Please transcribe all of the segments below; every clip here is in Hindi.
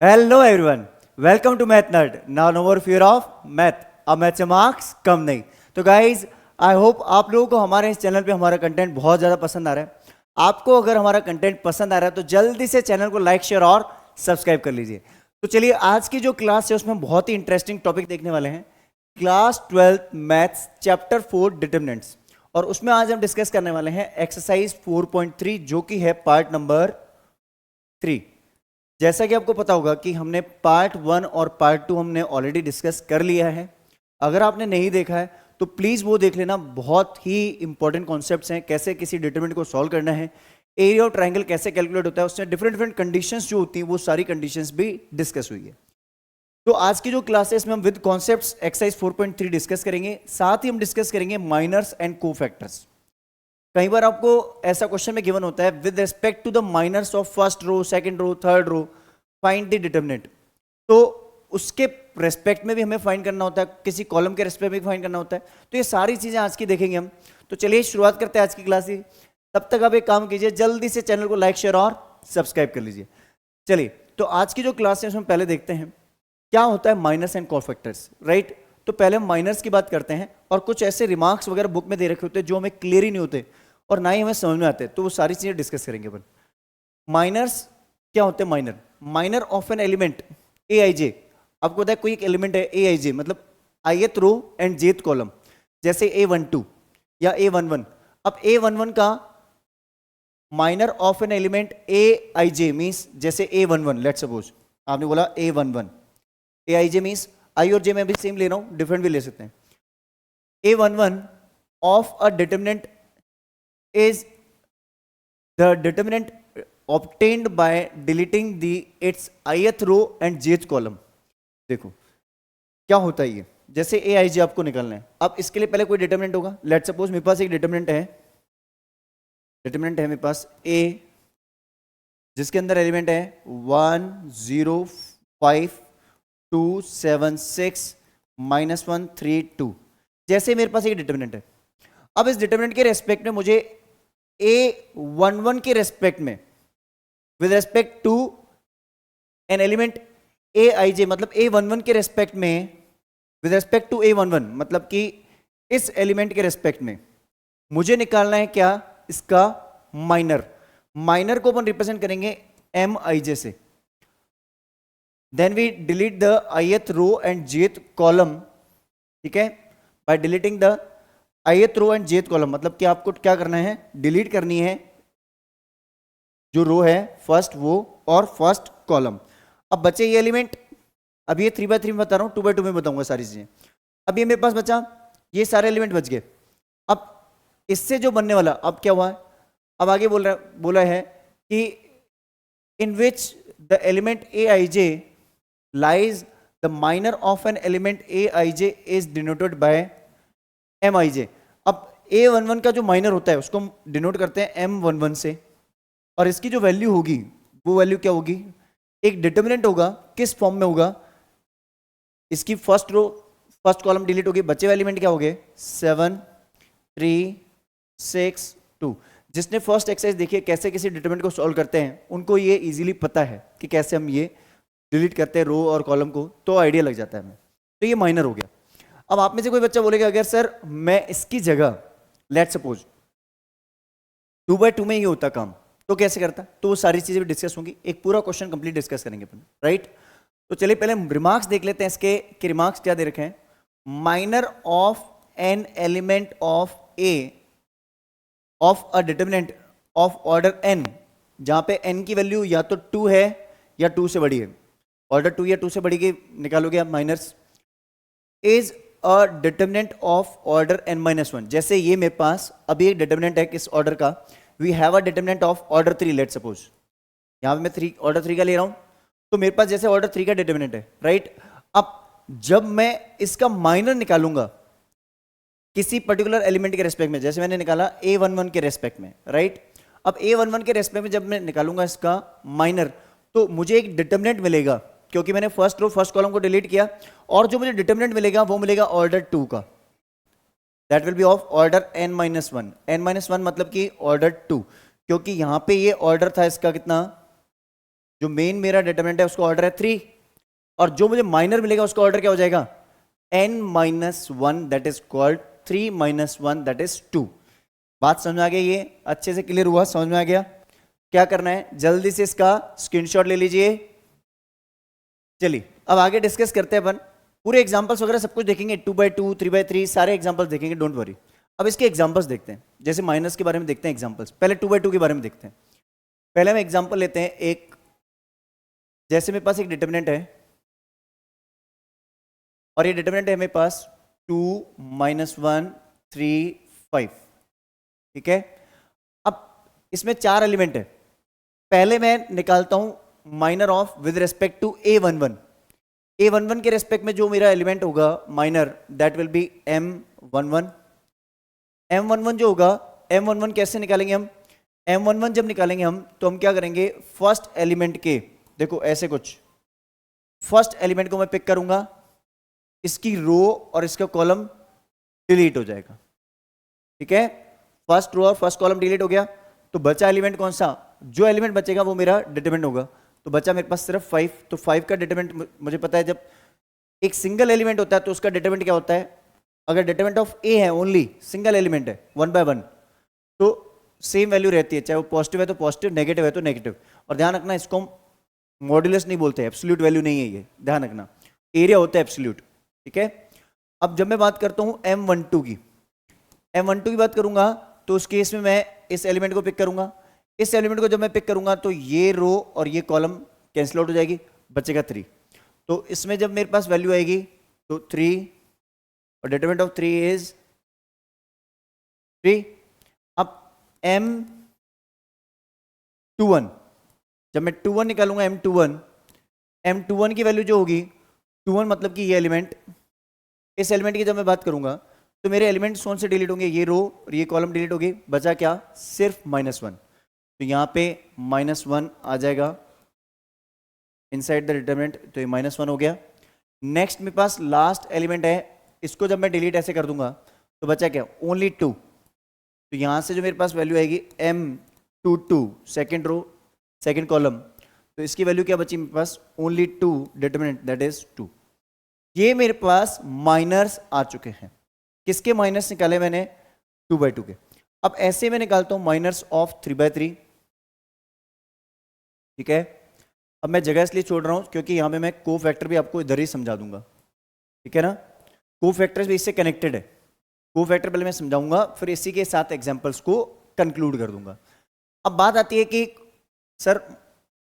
Hello everyone, welcome to math nerd. Now no more fear of math. अब मैथ से मार्क्स कम नहीं। तो गाइज, आई होप आप लोगों को हमारे इस चैनल पे हमारा कंटेंट बहुत ज़्यादा पसंद आ रहा है। आपको अगर हमारा कंटेंट पसंद आ रहा है तो जल्दी से चैनल को लाइक, शेयर और सब्सक्राइब कर लीजिए। तो चलिए, आज की जो क्लास है उसमें बहुत ही इंटरेस्टिंग टॉपिक देखने वाले हैं। क्लास 12 मैथ्स चैप्टर 4 डिटरमिनेंट्स, और उसमें आज हम डिस्कस करने वाले हैं एक्सरसाइज 4.3 जो कि है पार्ट नंबर 3। जैसा कि आपको पता होगा कि हमने पार्ट 1 और पार्ट 2 हमने ऑलरेडी डिस्कस कर लिया है। अगर आपने नहीं देखा है तो प्लीज़ वो देख लेना। बहुत ही इंपॉर्टेंट कॉन्सेप्ट्स हैं, कैसे किसी डिटरमिनेंट को सॉल्व करना है, एरिया ऑफ ट्रायंगल कैसे कैलकुलेट होता है, उसमें डिफरेंट डिफरेंट कंडीशंस जो होती हैं वो सारी कंडीशंस भी डिस्कस हुई है। तो आज की जो क्लास है इसमें हम विद कॉन्सेप्ट्स एक्सरसाइज 4.3 डिस्कस करेंगे। साथ ही हम डिस्कस करेंगे माइनर्स एंड कोफैक्टर्स। कई बार आपको ऐसा क्वेश्चन में गिवन होता है with respect to the minors of first row, second row, third row find the determinant. तो उसके रेस्पेक्ट में भी हमें फाइंड करना होता है, किसी कॉलम के रेस्पेक्ट में भी फाइंड करना होता है। तो ये सारी चीजें आज की देखेंगे हम। तो चलिए शुरुआत करते हैं आज की क्लास की। तब तक आप एक काम कीजिए, जल्दी से चैनल को लाइक, शेयर और सब्सक्राइब कर लीजिए। चलिए, तो आज की जो क्लास है उसमें पहले देखते हैं क्या होता है माइनस एंड कोफैक्टर्स, राइट। तो पहले हम माइनर्स की बात करते हैं, और कुछ ऐसे रिमार्क्स वगैरह बुक में दे रखे होते हैं जो हमें क्लियर ही नहीं होते और ना ही हमें समझ में आते, तो वो सारी चीजें डिस्कस करेंगे अपन। माइनर्स क्या होते हैं? Minor of an element A I जे। आपको पता है कोई एक एलिमेंट है ए आई जे, मतलब ith row and jth column, जैसे A12 या A11। अब A11 का minor of an element A I J means जैसे A11, लेट सपोज आपने बोला A11, A I J means I और जे में भी सेम ले रहा हूं, डिफरेंट भी ले सकते हैं। A11 of a determinant is the determinant obtained by deleting the its ith row and jth column। देखो क्या होता है ये, जैसे ए आई जे आपको निकालना है। अब इसके लिए पहले कोई डिटरमिनेंट होगा। लेट सपोज मेरे पास एक डिटरमिनेंट है मेरे पास ए, जिसके अंदर एलिमेंट है 1 0 5 2 7 6 -1 3 2। जैसे मेरे पास एक डिटरमिनेंट है, अब इस डिटरमिनेंट के रेस्पेक्ट में मुझे A11 के रेस्पेक्ट में with respect to an element A I J, मतलब A11 के रेस्पेक्ट में विद रेस्पेक्ट टू A11, मतलब कि इस एलिमेंट के रेस्पेक्ट में मुझे निकालना है क्या, इसका माइनर। माइनर को अपन रिप्रेजेंट करेंगे एम आई जे से। Then we delete the ith row and jth column, ठीक है, by deleting the ith row and jth column. मतलब कि आपको क्या करना है, डिलीट करनी है जो रो है फर्स्ट वो और फर्स्ट कॉलम। अब बचे ये एलिमेंट, अब ये 3x3 में बता रहा हूँ, 2x2 में बताऊंगा सारी चीजें। अब ये मेरे पास बचा, ये सारे एलिमेंट बच गए। अब इससे जो बनने वाला, अब क्या हुआ है, अब आगे बोला है कि in which the element A I J lies the minor of an element A I J is denoted by M I J. अब A11 का जो माइनर होता है उसको हम डिनोट करते हैं M11 से, और इसकी जो वैल्यू होगी वो वैल्यू क्या होगी, एक डिटरमिनेंट होगा। किस फॉर्म में होगा, इसकी first row first column delete होगी, बचे हुए एलिमेंट क्या हो गए 7 3 6 2। जिसने फर्स्ट एक्सरसाइज देखी है कैसे किसी डिटरमिनेंट को सॉल्व करते हैं, उनको ये इजीली पता है कि कैसे हम ये डिलीट करते हैं रो और कॉलम को, तो आइडिया लग जाता है हमें। तो ये माइनर हो गया। अब आप में से कोई बच्चा बोलेगा अगर सर मैं इसकी जगह लेट सपोज 2x2 में ही होता काम तो कैसे करता, तो वो सारी चीजें भी डिस्कस होंगी। एक पूरा क्वेश्चन कंप्लीट डिस्कस करेंगे अपन, राइट। तो चलिए पहले रिमार्क्स देख लेते हैं इसके कि रिमार्क्स क्या दे रखे हैं। Minor of an element of A of a determinant of order n, जहां पे n की वैल्यू या तो 2 है या 2 से बड़ी है, ऑर्डर 2 या 2 से बड़ी के निकालोगे आप minors, is a determinant of order n-1। जैसे ये मेरे पास अभी एक डिटरमिनेंट है किस ऑर्डर का, we have a determinant of order 3, let suppose यहां पे मैं ऑर्डर 3 का ले रहा हूं, तो मेरे पास जैसे ऑर्डर 3 का डिटरमिनेंट है, राइट। अब जब मैं इसका माइनर निकालूंगा किसी पर्टिकुलर एलिमेंट के रेस्पेक्ट में, जैसे मैंने निकाला A11 के रेस्पेक्ट में, राइट। अब A11 के रेस्पेक्ट में जब मैं निकालूंगा इसका माइनर, तो मुझे एक डिटरमिनेंट मिलेगा, क्योंकि मैंने फर्स्ट रो फर्स्ट कॉलम को डिलीट किया, और जो मुझे डिटरमिनेंट मिलेगा वो मिलेगा ऑर्डर 2 का, that will B of order n-1। n-1 मतलब कि ऑर्डर 2, क्योंकि यहां पे ये ऑर्डर था इसका कितना जो मेन मेरा डिटरमिनेंट है उसका ऑर्डर है 3, और जो मुझे माइनर मिलेगा उसका ऑर्डर क्या हो जाएगा, n minus one, that is called 3 minus one, that is 2। बात समझ में आ गई, ये अच्छे से क्लियर हुआ, समझ में आ गया। क्या करना है, जल्दी से इसका स्क्रीनशॉट ले लीजिए। चलिए अब आगे डिस्कस करते हैं अपन, पूरे एग्जांपल्स वगैरह सब कुछ देखेंगे, 2x2 3x3 सारे एग्जांपल्स देखेंगे, डोंट वरी। अब इसके एग्जांपल्स देखते हैं, जैसे माइनस के बारे में देखते हैं एग्जांपल्स, पहले 2x2 के बारे में देखते हैं। पहले हम एग्जांपल लेते हैं एक, जैसे मेरे पास एक डिटरमिनेंट है और ये डिटरमिनेंट है मेरे पास 2 माइनस 1 3 5, ठीक है। अब इसमें 4 एलिमेंट है, पहले मैं निकालता हूं minor of with respect to a11। a11 के रेस्पेक्ट में जो मेरा एलिमेंट होगा minor, that will B m11। m11 जो होगा, m11 कैसे निकालेंगे हम, m11 जब निकालेंगे हम तो हम क्या करेंगे, फर्स्ट एलिमेंट के, देखो ऐसे कुछ, फर्स्ट एलिमेंट को मैं पिक करूंगा, इसकी रो और इसका कॉलम डिलीट हो जाएगा, ठीक है। फर्स्ट रो और फर्स्ट कॉलम डिलीट हो गया, तो बचा एलिमेंट कौन सा, जो एलिमेंट बचेगा वो मेरा डिटरमिनेंट होगा। तो बचा मेरे पास सिर्फ 5, तो 5 का डिटरमिनेंट मुझे पता है, जब एक सिंगल एलिमेंट होता है तो उसका डिटरमिनेंट क्या होता है, अगर डिटरमिनेंट ऑफ ए है, ओनली सिंगल एलिमेंट है 1 by 1, तो सेम वैल्यू रहती है, चाहे वो पॉजिटिव है तो पॉजिटिव, नेगेटिव है तो नेगेटिव। और ध्यान रखना, इसको मॉड्यूलस नहीं बोलते, एब्सोल्यूट वैल्यू नहीं है ये, ध्यान रखना, एरिया होता है एब्सोल्यूट, ठीक है। अब जब मैं बात करता हूं m12 की, m12 की बात करूंगा तो उस केस में मैं इस एलिमेंट को पिक करूंगा, इस एलिमेंट को जब मैं पिक करूंगा तो ये रो और ये कॉलम कैंसिल आउट हो जाएगी, बचेगा 3। तो इसमें जब मेरे पास वैल्यू आएगी तो 3, और डिटरमिनेंट ऑफ 3 इज 3। अब m21, जब मैं 21 निकालूंगा, m21 की वैल्यू जो होगी, 21 मतलब कि ये एलिमेंट, इस एलिमेंट की जब मैं बात करूंगा तो मेरे एलिमेंट्स कौन से डिलीट होंगे, ये रो और ये कॉलम डिलीट होगी, बचा क्या, सिर्फ -1। तो यहां पे -1 आ जाएगा इनसाइड द डिटरमिनेंट, तो ये -1 हो गया। नेक्स्ट मेरे पास लास्ट एलिमेंट है, इसको जब मैं डिलीट ऐसे कर दूंगा तो बचा क्या, ओनली 2। तो यहां से जो मेरे पास वैल्यू आएगी m22, second row second column, तो इसकी वैल्यू क्या बची मेरे पास, ओनली 2, डिटरमिनेंट दैट इज 2। ये मेरे पास माइनर्स आ चुके हैं, किसके माइनर्स निकाले मैंने, 2/2 के। अब ऐसे में निकालता हूं माइनर्स ऑफ 3/3, ठीक है। अब मैं जगह इसलिए छोड़ रहा हूं क्योंकि यहां पे मैं को फैक्टर भी आपको इधर ही समझा दूंगा, ठीक है ना, को फैक्टर्स भी इससे कनेक्टेड है। को फैक्टर पहले मैं समझाऊंगा, फिर इसी के साथ एग्जांपल्स को कंक्लूड कर दूंगा। अब बात आती है कि सर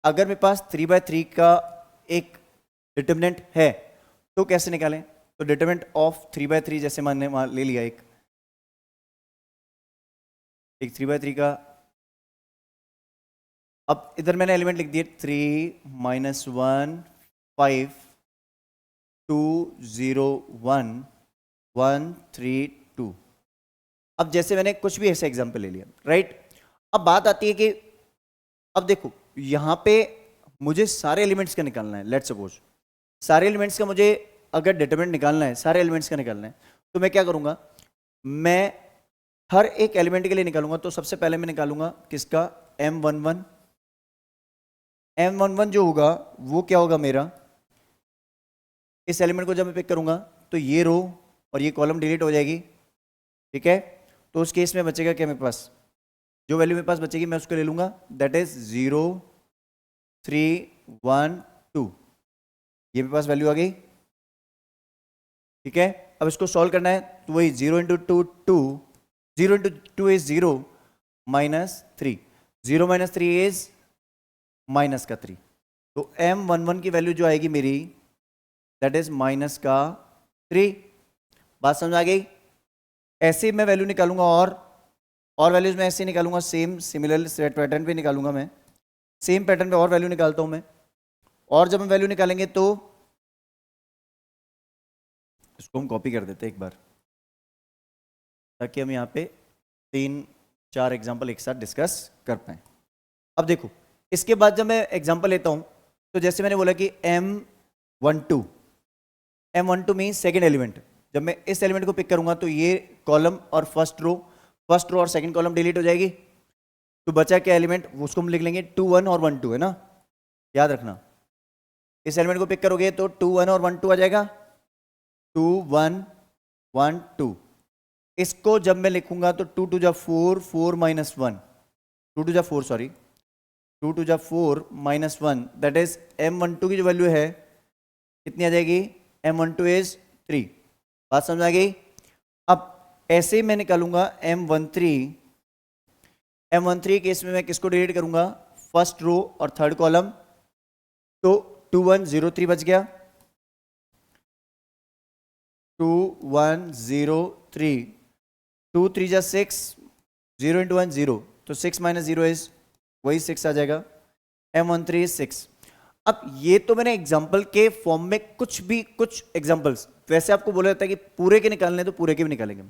अगर मेरे पास 3/3 का एक डिटरमिनेंट है तो कैसे निकालें, तो डिटरमिनेंट ऑफ 3/3 जैसे मैंने ले लिया एक 3/3 का, अब इधर मैंने एलिमेंट लिख दिए 3 -1 5 2 0 1 1 3 2। अब जैसे मैंने कुछ भी ऐसे एग्जांपल ले लिया, राइट। अब बात आती है कि अब देखो यहां पे मुझे सारे एलिमेंट्स का निकालना है, लेट सपोज सारे एलिमेंट्स का मुझे अगर डिटरमिनेंट निकालना है, सारे एलिमेंट्स का निकालना है, तो मैं क्या करूंगा, मैं हर एक एलिमेंट के लिए निकालूंगा। तो सबसे पहले मैं निकालूंगा किसका, m11। m11 जो होगा वो क्या होगा मेरा, इस एलिमेंट को जब मैं पिक करूंगा तो ये रो और ये कॉलम डिलीट हो जाएगी, ठीक है। तो उस केस में बचेगा क्या मेरे पास, जो वैल्यू मेरे पास बचेगी मैं उसको ले लूंगा, दैट इज 0 3 1 2। ये मेरे पास वैल्यू आ गई, ठीक है। अब इसको सॉल्व करना है तो वही 0 × 2 2, 0 × 2 इज 0 -3, 0 - 3 इज -3। तो m11 की वैल्यू जो आएगी मेरी, दैट इज -3। बात समझ आ गई। ऐसे मैं वैल्यू निकालूंगा और वैल्यूज मैं ऐसे निकालूंगा, सेम सिमिलर पैटर्न पे निकालूंगा मैं, सेम पैटर्न पे और वैल्यू निकालता हूं मैं। और जब हम वैल्यू निकालेंगे तो इसको हम कॉपी कर देते हैं एक बार, ताकि हम यहाँ पे 3-4 एग्जाम्पल एक साथ डिस्कस कर पाए। अब देखो इसके बाद जब मैं एग्जाम्पल लेता हूं तो जैसे मैंने बोला कि m12 मीन्स सेकेंड एलिमेंट, जब मैं इस एलिमेंट को पिक करूंगा तो ये कॉलम और फर्स्ट रो और सेकंड कॉलम डिलीट हो जाएगी, तो बचा क्या एलिमेंट, उसको हम लिख लेंगे 2 1 और 1 2, है ना। याद रखना, इस एलिमेंट को पिक करोगे तो 2 1 और 1 2 आ जाएगा, 2 1 1 2। इसको जब मैं लिखूंगा तो 2 2 जा 4 4 माइनस 1, 2 2 जा 4 सॉरी 2 2 जा 4 माइनस 1, दैट इज M12 की जो वैल्यू है कितनी आ जाएगी, M12 इज 3। बात समझ आ गई। अब ऐसे ही मैं निकालूंगा M13। M13 केस में मैं किसको डिलीट करूंगा, फर्स्ट रो और थर्ड कॉलम, तो 2 1 0 3 बच गया, 2 1 0 3, 2 3 जा 6, 0 इंटू 1 0, तो 6 माइनस 0 इज वही 6 आ जाएगा, M13 इज 6। अब ये तो मैंने एग्जाम्पल के फॉर्म में कुछ एग्जाम्पल्स, वैसे आपको बोला जाता है कि पूरे के निकालने तो पूरे के भी निकालेंगे,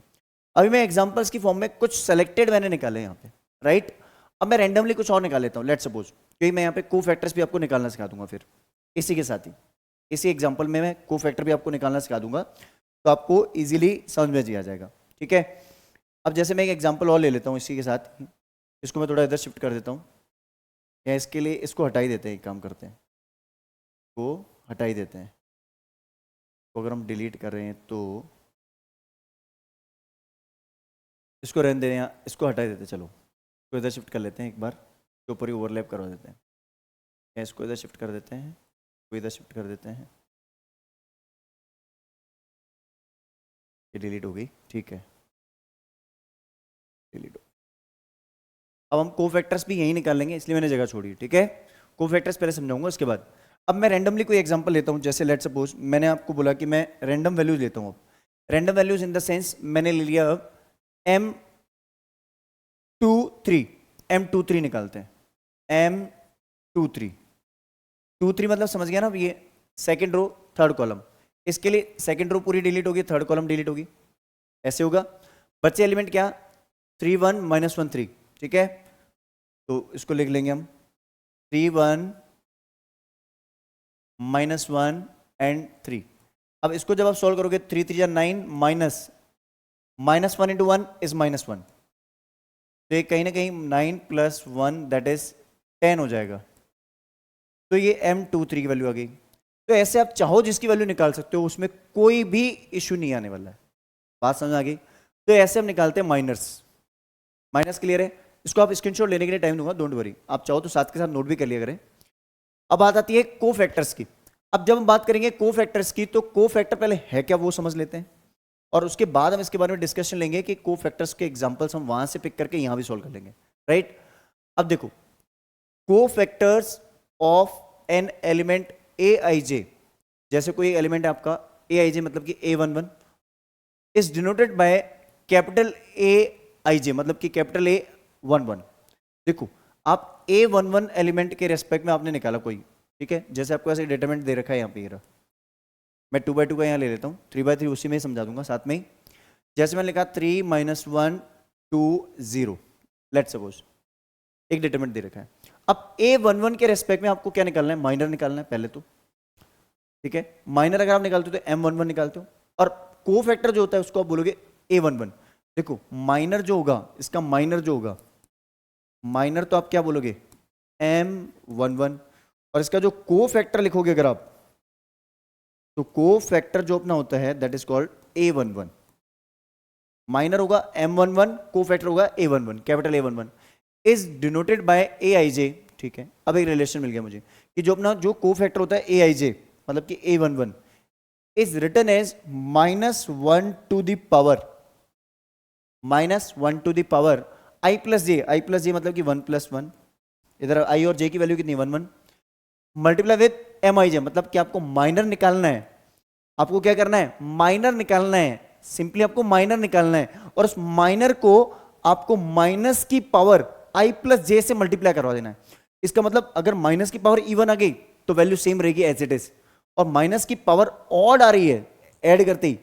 अभी मैं एग्जाम्पल्स की फॉर्म में कुछ सेलेक्टेड मैंने निकाले यहाँ पे, राइट। अब मैं रैंडमली कुछ और निकाल लेता हूँ, लेट्स सपोज, क्योंकि मैं यहाँ पे को फैक्टर्स भी आपको निकालना सिखा दूंगा, फिर इसी के साथ ही इसी एग्जाम्पल में मैं को फैक्टर भी आपको निकालना सिखा दूंगा, तो आपको इजीली समझ में आ जाएगा, ठीक है। अब जैसे मैं एक एग्जाम्पल और ले लेता हूँ इसी के साथ, इसको मैं थोड़ा इधर शिफ्ट कर देता हूँ, या इसके लिए इसको हटा ही देते हैं, एक काम करते हैं, को हटा ही देते हैं, तो अगर हम डिलीट कर रहे हैं तो इसको रहने दे रहे हैं, इसको हटा ही देते हैं, चलो इसको इधर शिफ्ट कर लेते हैं, एक बार के ऊपर ही ओवरलैप करवा देते हैं, या इसको इधर शिफ्ट कर देते हैं, इसको इधर शिफ्ट कर देते हैं, ये डिलीट हो गई, ठीक है, डिलीट हो। अब हम कोफैक्टर्स भी यही निकाल लेंगे, इसलिए मैंने जगह छोड़ी, ठीक है। कोफैक्टर्स पहले समझाऊंगा, उसके बाद अब मैं रैंडमली कोई एग्जांपल लेता हूं, जैसे लेट्स सपोज मैंने आपको बोला कि मैं रैंडम वैल्यूज लेता हूं। अब random values in the sense मैंने ले लिया M23 निकालते हैं, M23 मतलब समझ गया ना, ये सेकंड रो थर्ड कॉलम, इसके लिए सेकंड रो पूरी डिलीट होगी, थर्ड कॉलम डिलीट होगी, ऐसे होगा। बच्चे एलिमेंट क्या, 3 1 माइनस 1 3, ठीक है, तो इसको लिख लेंगे हम 3 1 माइनस 1 एंड 3। अब इसको जब आप सॉल्व करोगे 3 3 जा 9 माइनस 1 इंटू 1 इज माइनस 1, तो ये कहीं ना कहीं 9 प्लस 1 दैट इज 10 हो जाएगा, तो ये M23 की वैल्यू आ गई। तो ऐसे आप चाहो जिसकी वैल्यू निकाल सकते हो, उसमें कोई भी इश्यू नहीं आने वाला है, बात समझ आ गई। तो ऐसे हम निकालते हैं माइनस, माइनस क्लियर है, इसको आप स्क्रीनशॉट लेने के लिए टाइम दूंगा, डोंट वरी, आप चाहो तो साथ के साथ नोट भी कर लिया करें। अब बात आती है कोफैक्टर्स की। अब जब हम बात करेंगे कोफैक्टर्स की, तो कोफैक्टर पहले है क्या वो समझ लेते हैं, और उसके बाद हम इसके बारे में डिस्कशन लेंगे कि कोफैक्टर्स के एग्जांपल्स हम वहां से पिक करके यहां भी सॉल्व कर लेंगे, राइट। अब देखो, cofactors of an element Aij, जैसे कोई एलिमेंट है आपका Aij मतलब कि A11 is denoted by capital Aij मतलब कि कैपिटल A11। देखो, आप A11 एलिमेंट के रेस्पेक्ट में आपने निकाला कोई, ठीक है, जैसे आपको ऐसे डिटरमिनेंट दे रखा है यहाँ पे, ये रहा, मैं 2 by 2 का यहाँ ले लेता हूँ, 3 by 3 उसी में ही समझा दूंगा साथ में ही। जैसे मैंने लिखा 3 - 1 2 0, लेट्स सपोज एक डिटरमिनेंट दे रखा है। अब A11 के रेस्पेक्ट में आपको क्या निकालना है, माइनर निकालना है पहले तो, ठीक है। माइनर अगर आप निकालते हो तो M11 निकालते हो, और कोफैक्टर जो होता है उसको आप बोलोगे A11। देखो माइनर जो होगा, इसका माइनर जो होगा, माइनर तो आप क्या बोलोगे M11, और इसका जो कोफैक्टर लिखोगे अगर आप, तो कोफैक्टर जो अपना होता है that is called A11। Minor होगा M11, कोफैक्टर होगा A11, capital A11 is denoted bye Aij, ठीक है। अब एक रिलेशन मिल गया मुझे कि जो अपना जो कोफैक्टर होता है Aij मतलब कि A11 is written as -1 to the power -1 to the power I plus J मतलब कि 1 + 1, इधर I और J की वैल्यू कितनी 1 1, मल्टीप्लाई विद Mij मतलब कि आपको माइनर निकालना है, आपको क्या करना है, माइनर निकालना है, सिंपली आपको माइनर निकालना है, और उस माइनर को आपको माइनस की पावर I प्लस जे से मल्टीप्लाई करवा देना है। इसका मतलब अगर माइनस की पावर इवन आ गई तो वैल्यू सेम रहेगी एज इट इज, और माइनस की पावर ऑड आ रही है, ऐड करते ही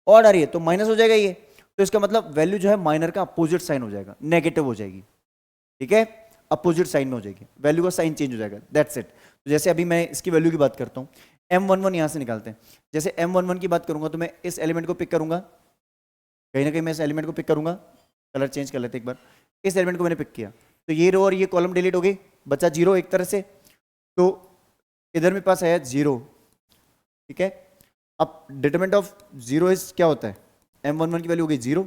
ऑड आ रही है तो माइनस हो जाएगा ये, तो इसका मतलब वैल्यू जो है माइनर का अपोजिट साइन हो जाएगा, नेगेटिव हो जाएगी, ठीक है, अपोजिट साइन में हो जाएगी, वैल्यू का साइन चेंज हो जाएगा, दैट्स इट। तो जैसे अभी मैं इसकी वैल्यू की बात करता हूँ, M11 यहां से निकालते हैं। जैसे M11 की बात करूंगा तो मैं इस एलिमेंट को पिक करूंगा, कहीं ना कहीं मैं इस एलिमेंट को पिक करूंगा, कलर चेंज कर लेते एक बार, इस एलिमेंट को मैंने पिक किया, तो ये रो और ये कॉलम डिलीट हो गई, बचा 0 एक तरह से, तो इधर मेरे पास है 0, ठीक है। अब डिटरमिनेंट ऑफ 0 इज क्या होता है, m11 की वैल्यू हो गई 0।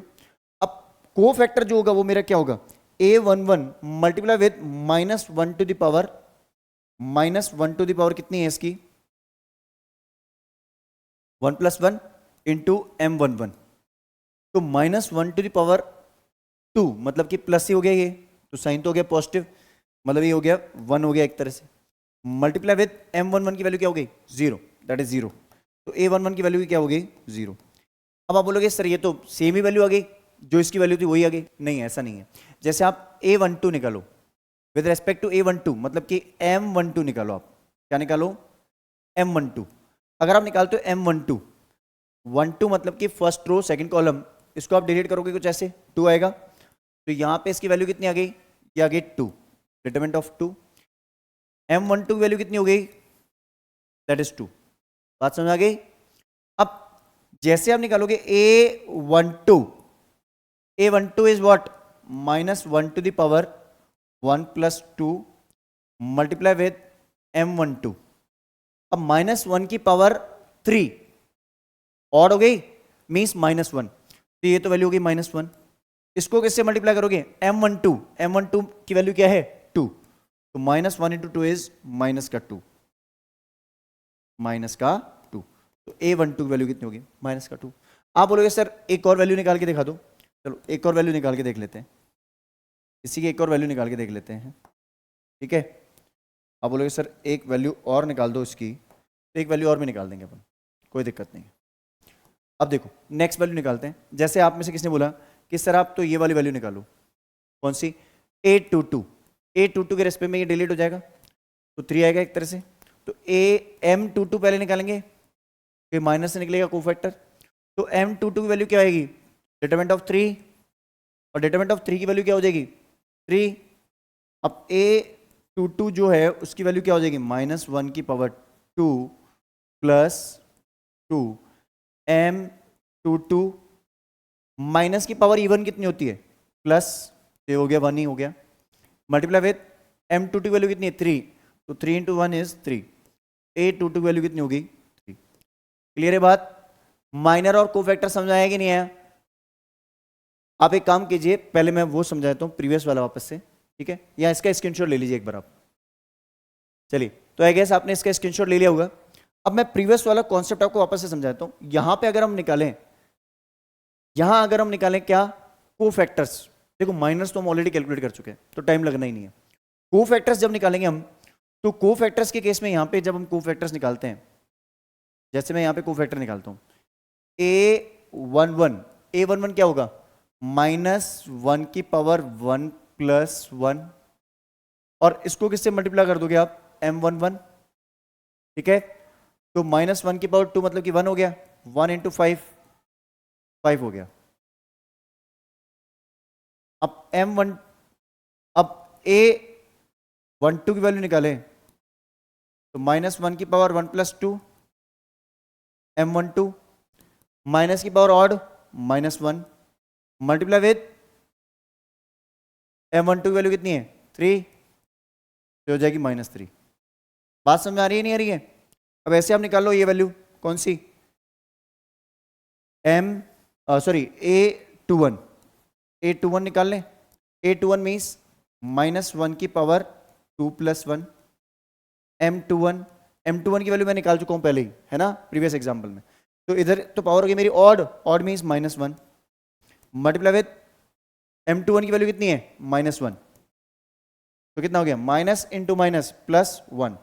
अब को फैक्टर जो होगा वो मेरा क्या होगा, a11 multiply with -1 to the power, -1 to the power कितनी है इसकी, 1 + 1 इंटू m11। तो -1 टू द पावर 2 मतलब कि प्लस ही हो गया ये, तो साइन तो हो गया पॉजिटिव, मतलब ये हो गया 1 हो गया एक तरह से, मल्टीप्लाई विद m11 की वैल्यू क्या हो गई 0, दैट इज 0। तो a11 की वैल्यू क्या हो गई 0। अब आप बोलोगे सर ये तो सेम ही वैल्यू आ गई, जो इसकी वैल्यू थी वही आ गई। नहीं, ऐसा नहीं है। जैसे आप a12 निकालो विद रेस्पेक्ट टू a12, मतलब कि m12 निकालो, आप क्या निकालो m12। अगर आप निकालते हो m12, 12 मतलब कि फर्स्ट रो सेकंड कॉलम, इसको आप डिलीट करोगे कुछ ऐसे 2 आएगा, तो यहां पे इसकी वैल्यू कितनी आ गई, ये आ गई 2, डिटरमिनेंट ऑफ 2। m12 की वैल्यू कितनी हो गई, दैट इज 2। बात समझ आ गई। अब जैसे आप निकालोगे a12, a12 is what, -1 to the power 1 + 2 multiply with m12। अब -1 की पावर 3 ऑड हो गई, मीन्स -1, तो ये तो वैल्यू हो गई -1। इसको किससे मल्टीप्लाई करोगे, m12, m12 की वैल्यू क्या है 2, तो -1 × 2 इज -2, -2। तो a12 की वैल्यू कितनी होगी, -2। आप बोलोगे सर एक और वैल्यू निकाल के दिखा दो, चलो एक और वैल्यू निकाल के देख लेते हैं, इसी की एक और वैल्यू निकाल के देख लेते हैं, ठीक है। आप बोलोगे सर एक वैल्यू और निकाल दो इसकी, तो एक वैल्यू और भी निकाल देंगे अपन, कोई दिक्कत नहीं है। अब देखो नेक्स्ट वैल्यू निकालते हैं। जैसे आप में से किसने बोला कि सर आप तो ये वाली वैल्यू निकालो, कौन सी, a22 के रेस्पेक्ट में ये डिलीट हो जाएगा, तो 3 आएगा एक तरह से। तो m22 पहले निकालेंगे, फिर माइनस से निकलेगा कोफैक्टर, तो m22 की वैल्यू क्या आएगी, डिटरमिनेंट ऑफ 3, और डिटरमिनेंट ऑफ 3 की वैल्यू क्या हो जाएगी 3। अब a22 जो है उसकी वैल्यू क्या हो जाएगी, -1 की पावर 2 + 2, m22 माइनस की पावर इवन कितनी होती है, प्लस, तो हो गया 1 ही हो गया, मल्टीप्लाई विद m22 की वैल्यू कितनी है 3, तो 3 × 1 इज 3, a22 की वैल्यू कितनी होगी 3। क्लियर है बात, माइनर और कोफैक्टर समझ आया कि नहीं आया। आप एक काम कीजिए, पहले मैं वो समझाता हूँ प्रीवियस वाला वापस से, ठीक है, या इसका स्क्रीनशॉट ले लीजिए एक बार आप। चलिए, तो आई गेस आपने इसका स्क्रीनशॉट ले लिया होगा। अब मैं प्रीवियस वाला कॉन्सेप्ट आपको वापस से समझाता हूं। यहां पे अगर हम निकालें, यहां अगर हम निकालें क्या, कोफैक्टर्स, देखो माइनस तो हम ऑलरेडी कैलकुलेट कर चुके हैं, तो टाइम लगना ही नहीं है। कोफैक्टर्स जब निकालेंगे हम, तो कोफैक्टर्स के केस में यहां पे जब हम कोफैक्टर्स निकालते हैं, जैसे मैं यहां पे कोफैक्टर निकालता हूं a11 क्या होगा, -1 की पावर 1 + 1, और इसको किससे मल्टीप्लाई कर दोगे आप, m11, ठीक है। तो -1 की पावर 2 मतलब कि 1 हो गया, 1 × 5 5 हो गया। अब अब a12 की वैल्यू निकालें, तो -1 की पावर 1 + 2 m12, माइनस की power odd -1 multiply with m12 की वैल्यू कितनी है 3, तो हो जाएगी -3। बात समझ आ रही है नहीं आ रही है। अब ऐसे आप निकाल लो ये वैल्यू कौन सी, a21 निकाल लें। a21 मीन्स -1 की पावर 2 + 1, m21 की वैल्यू मैं निकाल चुका हूं पहले ही, है ना, प्रीवियस एग्जांपल में। तो इधर तो पावर हो गई मेरी odd means -1 multiply with m21 की वैल्यू कितनी है -1, तो कितना हो गया, माइनस इंटू माइनस +1,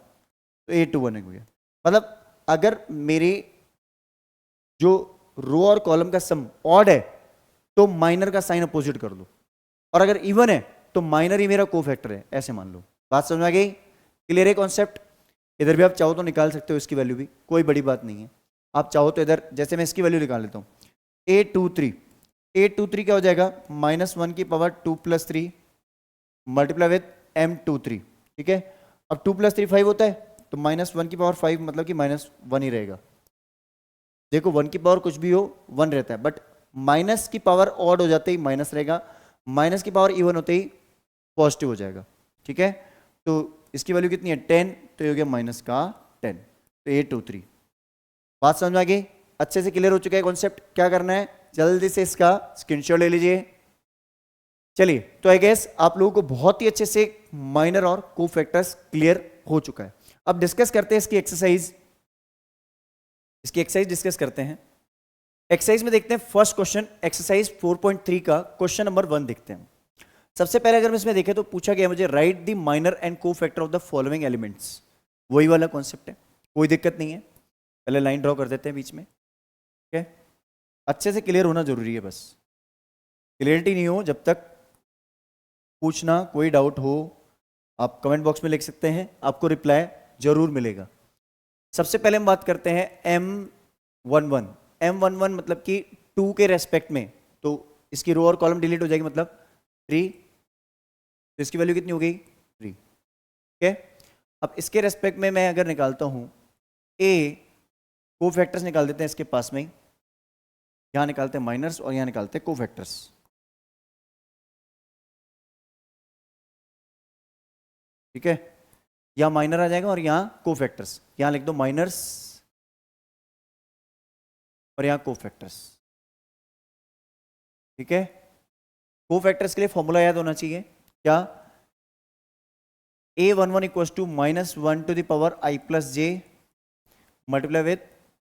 तो a21 हो गया। मतलब अगर मेरी जो रो और कॉलम का सम ऑड है तो माइनर का साइन अपोजिट कर दो, और अगर इवन है तो माइनर ही मेरा कोफैक्टर है, ऐसे मान लो। बात समझ आ गई, क्लियर है कॉन्सेप्ट। इधर भी आप चाहो तो निकाल सकते हो इसकी वैल्यू भी, कोई बड़ी बात नहीं है। आप चाहो तो इधर, जैसे मैं इसकी वैल्यू निकाल लेता हूँ, a23 क्या हो जाएगा, -1 की पावर 2 + 3 मल्टीप्लाई विद m23, ठीक है। अब 2 + 3 5 होता है, तो -1 की पावर 5 मतलब कि -1 ही रहेगा। देखो 1 की पावर कुछ भी हो 1 रहता है, बट माइनस की पावर ऑड हो जाते ही माइनस रहेगा, माइनस की पावर इवन होते ही पॉजिटिव हो जाएगा, ठीक है। तो इसकी वैल्यू कितनी है 10, तो ये हो गया -10। 10, तो 823। बात समझ में आ गई? अच्छे से क्लियर हो चुका है कॉन्सेप्ट? क्या करना है, जल्दी से इसका स्क्रीनशॉट ले लीजिए। चलिए, तो आई गेस आप लोगों को बहुत ही अच्छे से माइनर और कोफैक्टर्स क्लियर हो चुका है। अब डिस्कस करते हैं इसकी एक्सरसाइज डिस्कस करते हैं। एक्सरसाइज में देखते हैं फर्स्ट क्वेश्चन, एक्सरसाइज 4.3 का क्वेश्चन नंबर 1 देखते हैं। सबसे पहले अगर मैं इसमें देखें तो पूछा गया मुझे right the minor and cofactor of the following elements. वही वाला कॉन्सेप्ट है, कोई दिक्कत नहीं है। पहले लाइन ड्रॉ कर देते हैं बीच में, ठीक है? अच्छे से क्लियर होना जरूरी है, बस क्लियरिटी नहीं हो जब तक पूछना, कोई डाउट हो आप कमेंट बॉक्स में लिख सकते हैं, आपको रिप्लाई जरूर मिलेगा। सबसे पहले हम बात करते हैं M11। M11 मतलब कि 2 के रेस्पेक्ट में, तो इसकी रो और कॉलम डिलीट हो जाएगी, मतलब 3, तो इसकी वैल्यू कितनी हो गई 3, ठीक है? अब इसके रेस्पेक्ट में मैं अगर निकालता हूं A, कोफैक्टर्स निकाल देते हैं इसके पास में ही, यहां निकालते हैं माइनर्स और यहां निकालते हैं कोफैक्टर्स, ठीक है? यहां माइनर आ जाएगा और यहां कोफैक्टर्स, यहां लिख दो माइनर्स और यहां कोफैक्टर्स, ठीक है? कोफैक्टर्स के लिए फॉर्मूला याद होना चाहिए, क्या? A11 equals to -1 to the power I plus J multiply with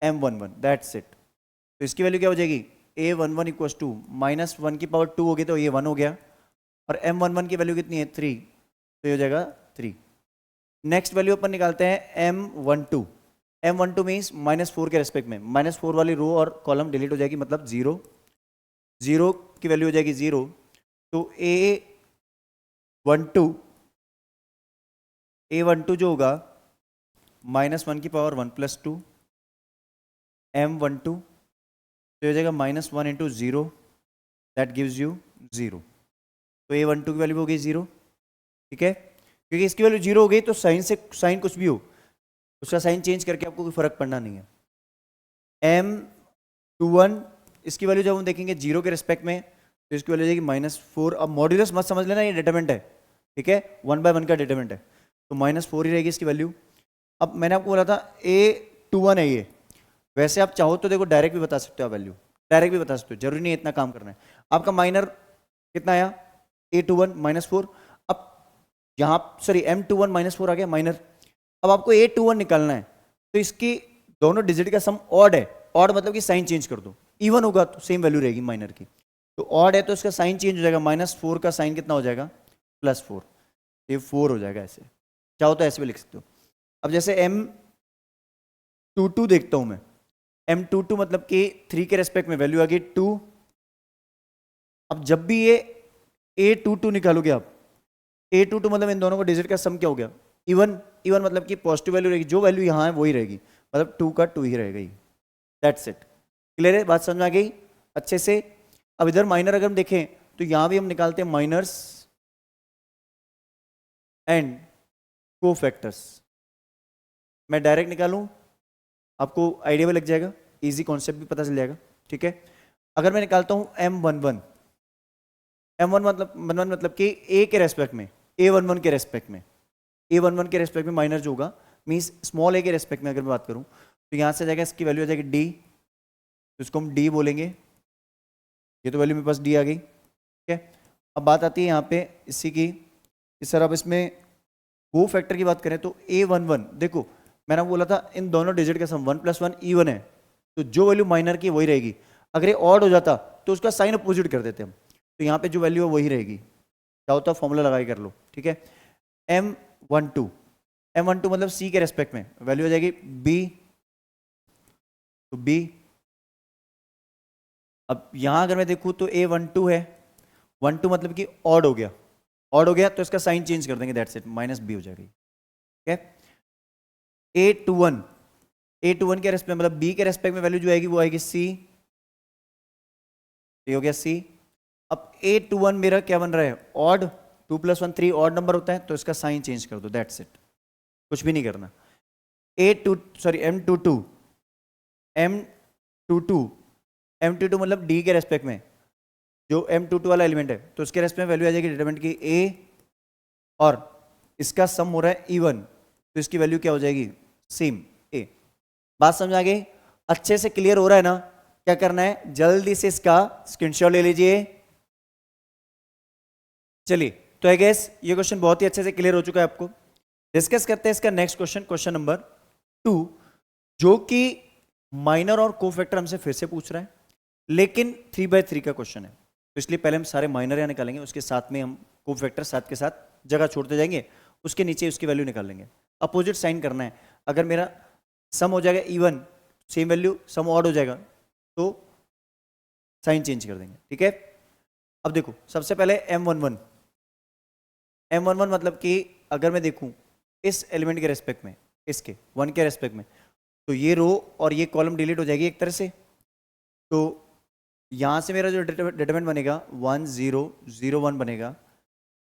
M11, that's it. तो इसकी वैल्यू क्या हो जाएगी? A11 इक्वल्स टू -1 की पावर 2 होगी तो ये 1 हो गया, और M11 की वैल्यू कितनी है 3, तो ये हो जाएगा 3। नेक्स्ट वैल्यू अपन निकालते हैं M12। M12 मीन्स -4 के रेस्पेक्ट में, -4 वाली रो और कॉलम डिलीट हो जाएगी, मतलब 0, 0 की वैल्यू हो जाएगी 0, तो A12 जो होगा -1 की पावर 1 प्लस 2, M12 तो हो जाएगा -1 इंटू 0, दैट गिव्स यू 0, तो A12 की वैल्यू हो गई 0, ठीक है? क्योंकि इसकी वैल्यू 0 हो गई तो साइन कुछ भी हो उसका साइन चेंज करके आपको कोई फर्क पड़ना नहीं है। M21 इसकी वैल्यू जब हम देखेंगे 0 के रिस्पेक्ट में, तो इसकी वैल्यू हो जाएगी -4। अब मॉड्यूलस मत समझ लेना, ये डिटरमिनेंट है, ठीक है? 1 बाय 1 का डिटरमिनेंट है, तो -4 ही रहेगी इसकी वैल्यू। अब मैंने आपको बोला था A21 है ये, वैसे आप चाहो तो देखो डायरेक्ट भी बता सकते हो, आप वैल्यू डायरेक्ट भी बता सकते हो, जरूरी नहीं है इतना काम करना है। आपका माइनर कितना आया? A21 -4। अब यहाँ सॉरी M21 -4 आ गया माइनर। अब आपको A21 निकालना है, तो इसकी दोनों डिजिट का सम ऑड है, ऑड मतलब कि साइन चेंज कर दो, इवन होगा तो सेम वैल्यू रहेगी माइनर की, तो ऑड है तो इसका साइन चेंज हो जाएगा, -4 का साइन कितना हो जाएगा? +4, ये 4 हो जाएगा। ऐसे चाहो तो ऐसे भी लिख सकते हो। अब जैसे M22 देखता हूं मैं, M22 मतलब कि 3 के रेस्पेक्ट में वैल्यू आ गई 2। अब जब भी ये A22 निकालोगे आप, A22 मतलब इन दोनों को डिजिट का सम क्या हो गया? इवन। इवन मतलब कि पॉजिटिव वैल्यू रहेगी, जो वैल्यू यहाँ है वही रहेगी, मतलब 2 का 2 ही रहेगा, दैट्स इट। क्लियर है? बात समझ में आ गई अच्छे से? अब इधर माइनर अगर हम देखें तो यहां भी हम निकालते हैं माइनर्स एंड कोफैक्टर्स। मैं डायरेक्ट निकालूं, आपको आइडिया भी लग जाएगा, इजी कॉन्सेप्ट भी पता चल जाएगा, ठीक है? अगर मैं निकालता हूं M11, M11 मतलब कि A के रेस्पेक्ट में, A11 के रेस्पेक्ट में, A11 के रेस्पेक्ट में माइनर जो होगा, मीन्स स्मॉल a के रेस्पेक्ट में अगर मैं बात करूं, तो यहां से जाएगा इसकी वैल्यू आ जाएगी D, तो इसको हम D बोलेंगे, ये तो वैल्यू मेरे पास D आ गई, ठीक है? अब बात आती है यहाँ पे इसी की, इस तरह अब इसमें को फैक्टर की बात करें तो A11 देखो मैंने बोला था इन दोनों डिजिट का सम 1 + 1 इवन है, तो जो वैल्यू माइनर की वही रहेगी। अगर ये ऑड हो जाता तो उसका साइन अपोजिट कर देते हम, तो यहाँ पे जो वैल्यू है वही रहेगी, चाहो तो फॉर्मूला लगा के कर लो, ठीक है? M12 मतलब C के रेस्पेक्ट में वैल्यू हो जाएगी B, तो B। अब यहां अगर मैं देखूं तो A12 है, 12 मतलब कि ऑड हो गया, ऑड हो गया तो इसका साइन चेंज कर देंगे, दैट्स इट, -B हो जाएगी, ठीक है? A21 के रेस्पेक्ट मतलब B के रेस्पेक्ट में वैल्यू जो आएगी वो आएगी C, ये हो गया C। अब A21 मेरा क्या बन रहा है? ऑड, 2 + 1 3 ऑड नंबर होता है, तो इसका साइन चेंज कर दो, दैट्स इट, कुछ भी नहीं करना। M22 मतलब D के रेस्पेक्ट में जो M22 वाला एलिमेंट है, तो उसके रेस्पेक्ट में वैल्यू आ जाएगी डिटरमिनेंट की A, और इसका सम हो रहा है इवन, तो इसकी वैल्यू क्या हो जाएगी? सेम ए। बात समझ आ गई? अच्छे से क्लियर हो रहा है ना? क्या करना है, जल्दी से इसका स्क्रीनशॉट ले लीजिए। चलिए, तो आई गेस ये क्वेश्चन बहुत ही अच्छे से क्लियर हो चुका है आपको। डिस्कस करते हैं इसका नेक्स्ट क्वेश्चन, क्वेश्चन नंबर 2, जो कि माइनर और कोफैक्टर हमसे फिर से पूछ रहा है, लेकिन 3/3 का क्वेश्चन है, तो इसलिए पहले हम सारे माइनर यहाँ निकालेंगे, उसके साथ में हम कोफैक्टर साथ के साथ जगह छोड़ते जाएंगे, उसके नीचे उसकी वैल्यू निकाल लेंगे। अपोजिट साइन करना है। अगर मेरा सम हो जाएगा even, same value, sum odd हो जाएगा तो साइन चेंज कर देंगे, ठीक है। अब देखो, सबसे पहले M11 मतलब कि अगर मैं देखूं इस एलिमेंट के रेस्पेक्ट में, इसके 1 के रेस्पेक्ट में, तो ये रो और ये कॉलम डिलीट हो जाएगी एक तरह से। तो यहां से मेरा जो डिटरमिनेंट बनेगा 1 0 0 1 बनेगा।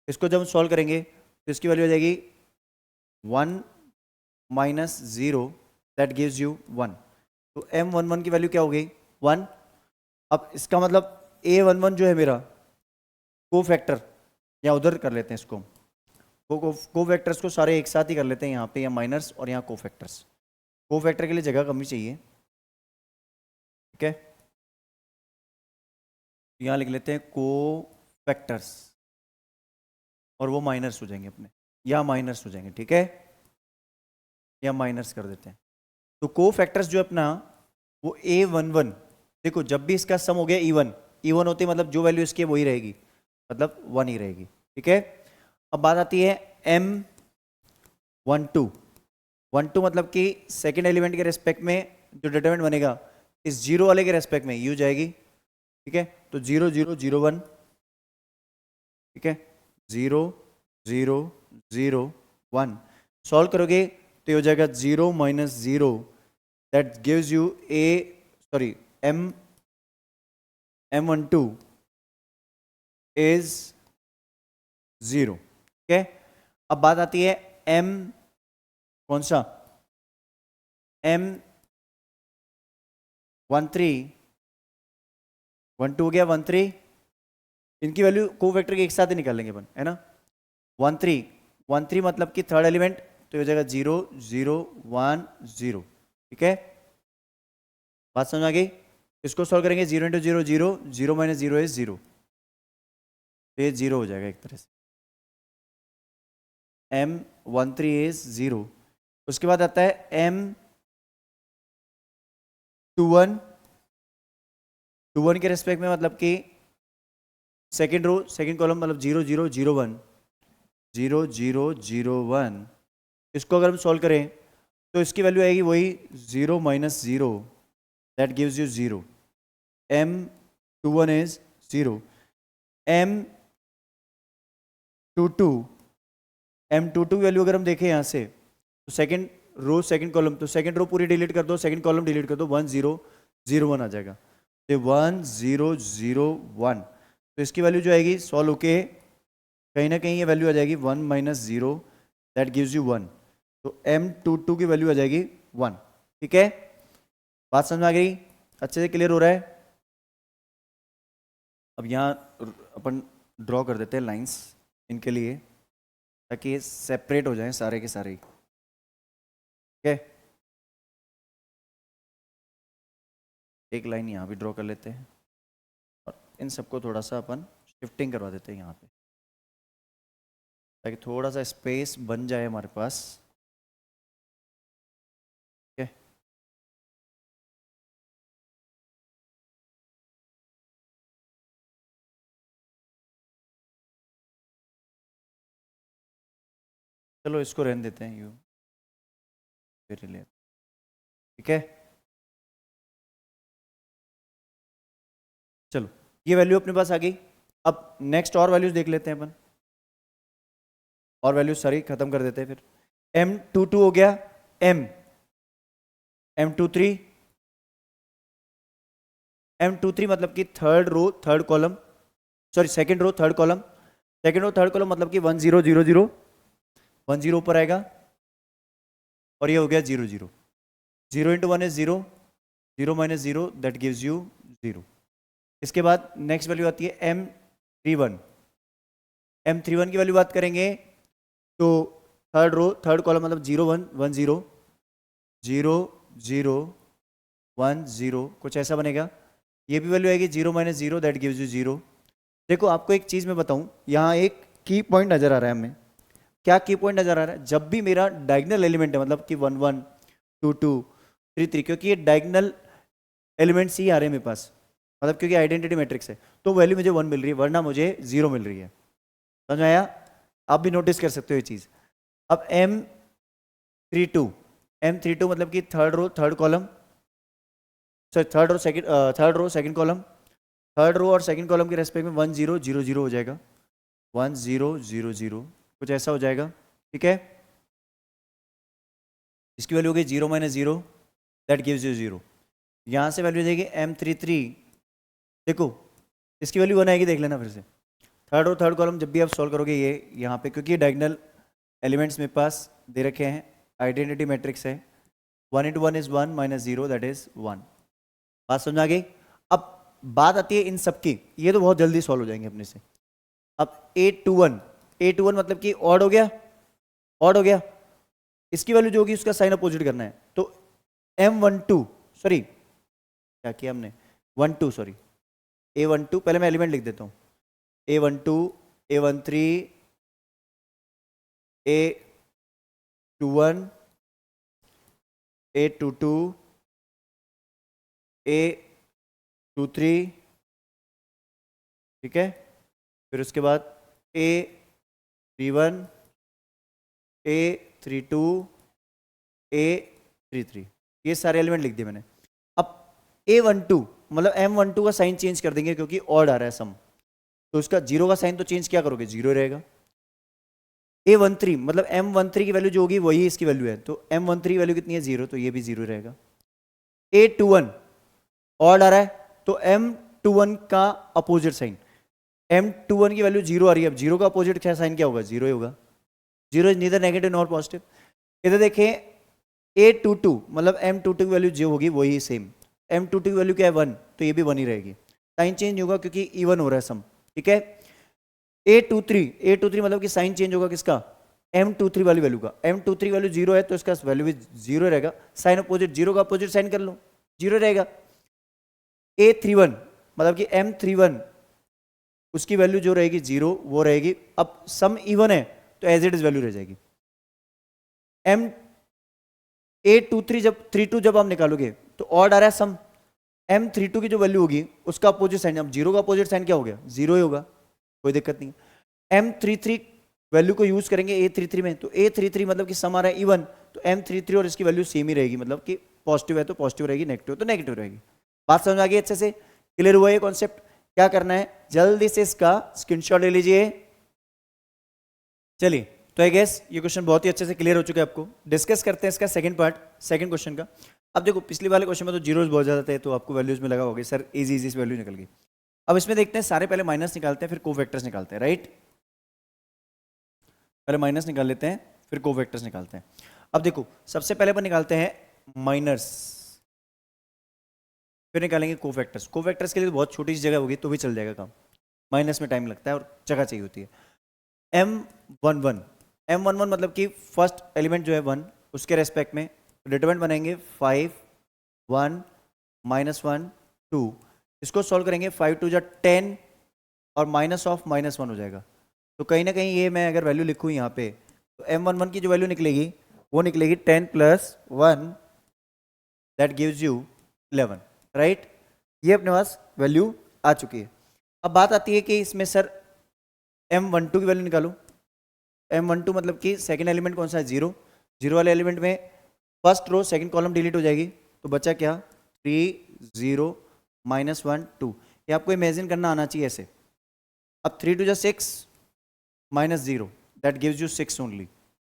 इसको जब हम सॉल्व करेंगे तो इसकी वैल्यू आ जाएगी 1 माइनस 0, दैट गिव्स यू 1। तो M11 की वैल्यू क्या हो गई, 1। अब इसका मतलब A11 जो है मेरा कोफैक्टर, या उधर कर लेते हैं इसको, कोफैक्टर्स को सारे एक साथ ही कर लेते हैं यहाँ पे, या माइनर्स और यहाँ कोफैक्टर्स। कोफैक्टर के लिए जगह कमी चाहिए, ठीक है। यहाँ लिख लेते हैं कोफैक्टर्स, और वो माइनर्स हो जाएंगे अपने, या माइनर्स हो जाएंगे, ठीक है, या माइनर्स कर देते हैं। तो कोफैक्टर्स जो अपना वो A11, देखो जब भी इसका सम हो गया इवन, इवन होते मतलब जो वैल्यू इसकी वही रहेगी, मतलब 1 ही रहेगी, ठीक है। अब बात आती है M12 मतलब कि सेकेंड एलिमेंट के रेस्पेक्ट में जो डिटरमिनेंट बनेगा इस जीरो वाले के रेस्पेक्ट में यू जाएगी, ठीक है। तो 0 0 0 1, ठीक है, 0 0 0 1 सॉल्व करोगे तो ये हो जाएगा 0 minus 0, that gives you M12 is 0, ठीक है। अब बात आती है M कौन सा, M13 12 हो गया, 13, इनकी वैल्यू कोफैक्टर के एक साथ ही निकाल लेंगे अपन, है ना। 13 मतलब कि थर्ड एलिमेंट, तो हो जाएगा 0 0 1 0, ठीक है। बात समझ आ गई? इसको सॉल्व करेंगे 0 इंटू 0 0, 0 माइनस 0 इज 0, तो ये 0 हो जाएगा एक तरह से। M13 is 0। उसके बाद आता है M21 के रेस्पेक्ट में, मतलब कि सेकेंड रो सेकेंड कॉलम, मतलब 0 0 0 1 0 0 0 1। इसको अगर हम सॉल्व करें तो इसकी वैल्यू आएगी वही 0 minus 0, that gives you 0। M21 is 0। M22 value अगर हम देखें यहाँ से, तो सेकेंड रो सेकेंड कॉलम, तो सेकेंड रो पूरी डिलीट कर दो, सेकेंड कॉलम डिलीट कर दो, 1 0 0 1 आ जाएगा, तो 1 0 0 1। तो इसकी वैल्यू जो आएगी सॉल्व होके कहीं ना कहीं ये वैल्यू आ जाएगी 1 माइनस 0, दैट गिव्स यू 1। तो M22 की वैल्यू आ जाएगी 1, ठीक है। बात समझ में आ गई? अच्छे से क्लियर हो रहा है? अब यहाँ अपन ड्रॉ कर देते हैं लाइंस इनके लिए, ताकि ये सेपरेट हो जाएं सारे के सारे, ठीक है। एक लाइन यहाँ भी ड्रॉ कर लेते हैं, और इन सबको थोड़ा सा अपन शिफ्टिंग करवा देते हैं यहाँ पे, ताकि थोड़ा सा स्पेस बन जाए हमारे पास, ठीक है। चलो इसको रहने देते हैं यू, फिर ले, ठीक है। चलो ये वैल्यू अपने पास आ गई। अब नेक्स्ट और वैल्यूज देख लेते हैं अपन, और वैल्यूज सारी खत्म कर देते हैं फिर। M22 हो गया, M23 मतलब कि third row third column, sorry second row third column, second row third column मतलब कि 1 0 0 0 1 0 ऊपर आएगा, और ये हो गया 0 0 0 into 1 is 0, 0 minus 0, that gives you 0। इसके बाद नेक्स्ट वैल्यू आती है M31 की वैल्यू बात करेंगे तो थर्ड रो थर्ड कॉलम मतलब 0 1 1 0, 0 0 1 0 कुछ ऐसा बनेगा। ये भी वैल्यू आएगी 0 माइनस 0, दैट गिव्स यू 0। देखो आपको एक चीज़ मैं बताऊं, यहाँ एक की पॉइंट नज़र आ रहा है हमें। क्या की पॉइंट नज़र आ रहा है? जब भी मेरा डायगनल एलिमेंट है, मतलब कि 1 1 2 2 3 3, क्योंकि ये डायगनल एलिमेंट्स ही आ रहे हैं मेरे पास, मतलब क्योंकि आइडेंटिटी मैट्रिक्स है, तो वैल्यू मुझे 1 मिल रही है, वरना मुझे 0 मिल रही है। समझ में आया? आप भी नोटिस कर सकते हो ये चीज़। अब M32 मतलब कि third row third column, sorry third row second column, third row और सेकंड कॉलम के रेस्पेक्ट में 1 0 0 0 हो जाएगा, 1 0 0 0 कुछ ऐसा हो जाएगा। ठीक है, इसकी वैल्यू होगी 0 माइनस 0, दैट गिव्स यू 0। यहाँ से वैल्यू जाएगी M33, देखो इसकी वैल्यू 1 आएगी, देख लेना फिर से। थर्ड और थर्ड कॉलम जब भी आप सॉल्व करोगे ये यहाँ पे, क्योंकि ये डायगोनल एलिमेंट्स मेरे पास दे रखे हैं, आइडेंटिटी मैट्रिक्स है, 1 into 1 is 1 minus 0 that is 1। बात समझ आ गई? अब बात आती है इन सब की, ये तो बहुत जल्दी सॉल्व हो जाएंगे अपने से। अब 8 to 1 मतलब कि ऑड हो गया, ऑड हो गया, इसकी वैल्यू जो होगी उसका साइन अपोजिट करना है, तो M12 सॉरी क्या किया हमने, 12 सॉरी A12, पहले मैं एलिमेंट लिख देता हूँ, A12 A13 A21 A22 A23, ठीक है, फिर उसके बाद A31 A32 A33, ये सारे एलिमेंट लिख दिए मैंने। अब A12 मतलब M12 का साइन चेंज कर देंगे, क्योंकि ऑड आ रहा है सम, तो उसका 0 का साइन तो चेंज क्या करोगे, 0 रहेगा। A13 मतलब M13 की वैल्यू जो होगी वही इसकी वैल्यू है, तो M13 वैल्यू कितनी है, 0, तो ये भी 0 रहेगा। A21 ऑड आ रहा है, तो M21 का अपोजिट साइन, M21 की वैल्यू 0 आ रही है, अब 0 का अपोजिट क्या साइन क्या होगा, 0 ही होगा। 0 is neither negative nor positive. इधर देखें A22 मतलब M22 की वैल्यू जो होगी वही सेम, M22 की वैल्यू क्या है 1, तो ये भी 1 ही रहेगी, साइन चेंज नहीं होगा क्योंकि इवन हो रहा है सम। ठीक है, A23 मतलब कि साइन चेंज होगा किसका, M23 वाली वैल्यू का, M23 वैल्यू 0 है तो इसका वैल्यू भी 0 रहेगा, साइन अपोजिट, 0 का अपोजिट साइन कर लो, 0 रहेगा। A31 मतलब कि M31 उसकी वैल्यू जो रहेगी 0 वो रहेगी, अब सम इवन है तो एज इट इज वैल्यू रह जाएगी। M A23 जब 32 जब आप निकालोगे तो ऑड आ रहा है सम, M32 की जो वैल्यू होगी उसका अपोजिट साइन, अब 0 का अपोजिट साइन क्या हो गया, 0 ही होगा, कोई दिक्कत नहीं। M33 वैल्यू को यूज करेंगे A33 में, तो A33 मतलब कि सम आ रहा है इवन, तो M33 और इसकी वैल्यू सेम ही रहेगी, मतलब कि पॉजिटिव है तो पॉजिटिव रहेगी, नेगेटिव तो नेगेटिव रहेगी। बात समझ आ गई अच्छे से, क्लियर हुआ ये कॉन्सेप्ट? क्या करना है, जल्दी से इसका स्क्रीनशॉट ले लीजिए। चलिए, तो आई गेस ये क्वेश्चन बहुत ही अच्छे से क्लियर हो चुका है आपको। डिस्कस करते हैं इसका सेकंड पार्ट, सेकंड क्वेश्चन का। अब देखो पिछले वाले क्वेश्चन में तो जीरोस बहुत ज्यादा थे, तो आपको वैल्यूज में लगा होगा सर इजी इजी से वैल्यू निकल गई। अब इसमें देखते हैं, सारे पहले माइनस निकालते हैं फिर कोवेक्टर्स निकालते हैं, राइट? पहले माइनस निकाल लेते हैं फिर कोवेक्टर्स निकालते हैं। अब देखो सबसे पहले अपन निकालते हैं माइनस, फिर निकालेंगे कोवेक्टर्स। कोवेक्टर्स के लिए तो बहुत छोटी सी जगह होगी तो भी चल जाएगा काम, माइनस में टाइम लगता है और जगह चाहिए होती है। M11 मतलब कि फर्स्ट एलिमेंट जो है 1, उसके रेस्पेक्ट में डिटरमिनेंट बनाएंगे 5 1 -1 2, इसको सॉल्व करेंगे 5 2 जा 10 और माइनस ऑफ -1 हो जाएगा। तो कहीं ना कहीं ये मैं अगर वैल्यू लिखूँ यहाँ पे, तो M11 की जो वैल्यू निकलेगी वो निकलेगी 10 + 1 दैट गिव्स यू 11, राइट? ये अपने पास वैल्यू आ चुकी है। अब बात आती है कि इसमें सर M12 की वैल्यू निकालो। M12 मतलब कि सेकंड एलिमेंट कौन सा है, 0, 0 वाले एलिमेंट में first row second column delete हो जाएगी, तो बचा क्या 3 0 -1 2, ये आपको इमेजिन करना आना चाहिए ऐसे। अब 3 2 जा 6 -0 दैट गिव्स यू 6 ओनली,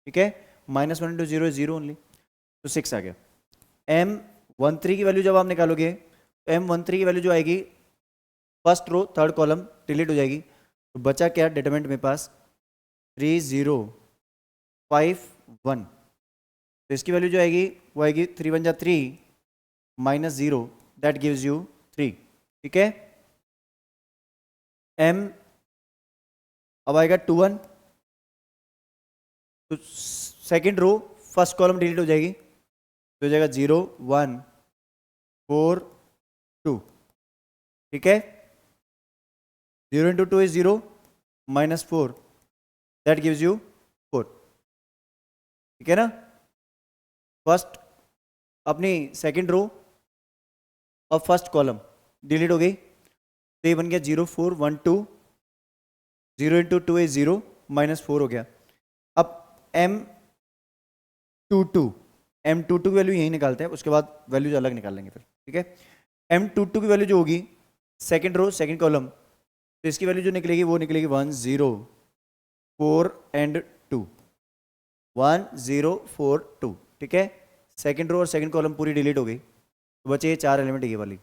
ठीक है, -1 × 0 0 ओनली, तो 6 आ गया। M13 की वैल्यू जब आप निकालोगे तो M13 की वैल्यू जो आएगी first row third column delete हो जाएगी, तो बचा क्या डिटरमिनेंट मेरे पास 3 0 5 1, तो इसकी वैल्यू जो आएगी वो आएगी 3 1 जा 3 -0 दैट गिव्स यू 3, ठीक है। M अब आएगा 2 1, तो second row first column delete हो जाएगी, तो हो जाएगा 0 1 4 2, ठीक है। 0 into 2 is 0 minus 4, that gives you 4, ठीक है ना। फर्स्ट अपनी सेकंड रो और फर्स्ट कॉलम डिलीट हो गई, तो ये बन गया 0 4 1 2, 0 into 2 is 0 minus 4 हो गया। अब M22 की वैल्यू यही निकालते हैं, उसके बाद वैल्यूज अलग निकाल लेंगे फिर, ठीक है। M22 की वैल्यू जो होगी सेकंड रो सेकंड कॉलम, तो इसकी वैल्यू जो निकलेगी वो निकलेगी 1 0 4 and 2, 1 0 4 2, ठीक है। सेकंड रो और सेकंड कॉलम पूरी डिलीट हो गई, तो बचे ये 4 एलिमेंट ये वाली,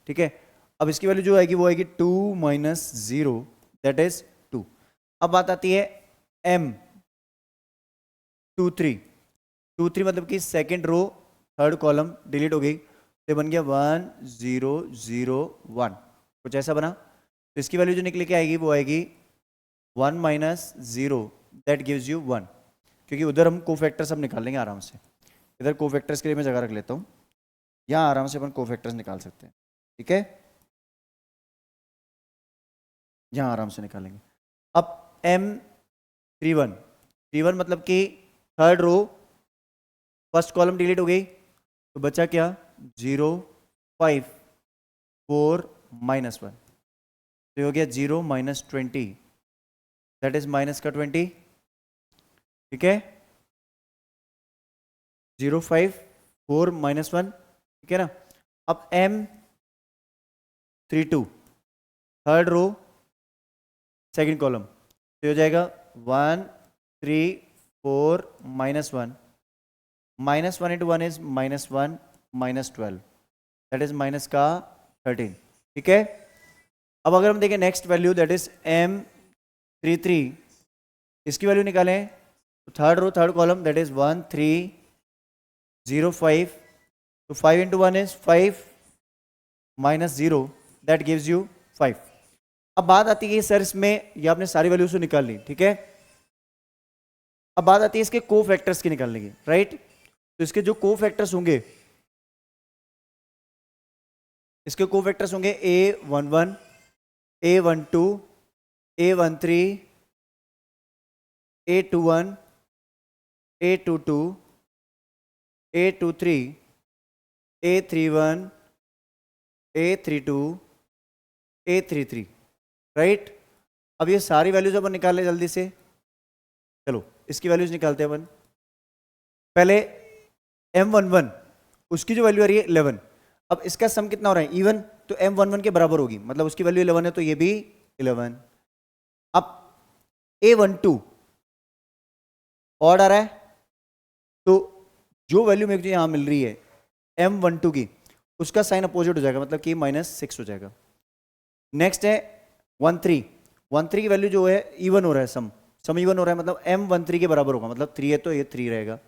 ठीक है। अब इसकी वैल्यू जो आएगी वो आएगी 2 minus 0, दैट इज 2। अब बात आती है M23 मतलब कि second row third column delete हो गई, तो बन गया 1 0 0 1, कुछ ऐसा बना। तो इसकी वैल्यू जो निकल के आएगी वो आएगी 1 minus 0, दैट गिव्स यू 1, क्योंकि उधर हम कोफैक्टर सब निकाल लेंगे आराम से। इधर कोफैक्टर्स के लिए मैं जगह रख लेता हूँ, यहाँ आराम से अपन कोफैक्टर्स निकाल सकते हैं, ठीक है, यहाँ आराम से निकालेंगे। अब M31 मतलब कि third row first column delete हो गई, तो बचा क्या 0 5 4 -1, तो हो गया 0 minus 20, दैट इज माइनस का 20, ठीक है। 0 5 4 -1, ठीक है ना। अब M32 third row second column, तो हो जाएगा 1 3 4 -1, -1 into 1 is -1 minus 12, that is minus का 13, ठीक है। अब अगर हम देखें next value that is M33, इसकी वैल्यू निकालें, तो third row third column that is 1 3 0 5, तो 5 into 1 is 5 minus 0, that gives you 5। अब बात आती है सर इसमें ये आपने सारी वैल्यूज तो निकाल ली, ठीक है। अब बात आती है इसके को फैक्टर्स की निकालने की, राइट। तो इसके जो को फैक्टर्स होंगे, इसके को फैक्टर्स होंगे A11 A12 A13 A21 A22 A23 A31 A32 A33, right. अब ये सारी वैल्यूज अपन निकाल ले जल्दी से, चलो इसकी वैल्यूज निकालते हैं अपन। पहले M11 उसकी जो वैल्यू आ रही है 11, अब इसका सम कितना हो रहा है इवन, तो M11 के बराबर होगी, मतलब उसकी वैल्यू 11 है तो ये भी 11। अब A12 ऑड आ रहा है, तो जो वैल्यू मेरे को यहां मिल रही है M12 की, उसका साइन अपोजिट हो जाएगा, मतलब कि -6 हो जाएगा। नेक्स्ट है 13 की वैल्यू जो है इवन हो रहा है, सम इवन हो रहा है, मतलब M13 के बराबर होगा, मतलब 3 है तो ये 3 रहेगा।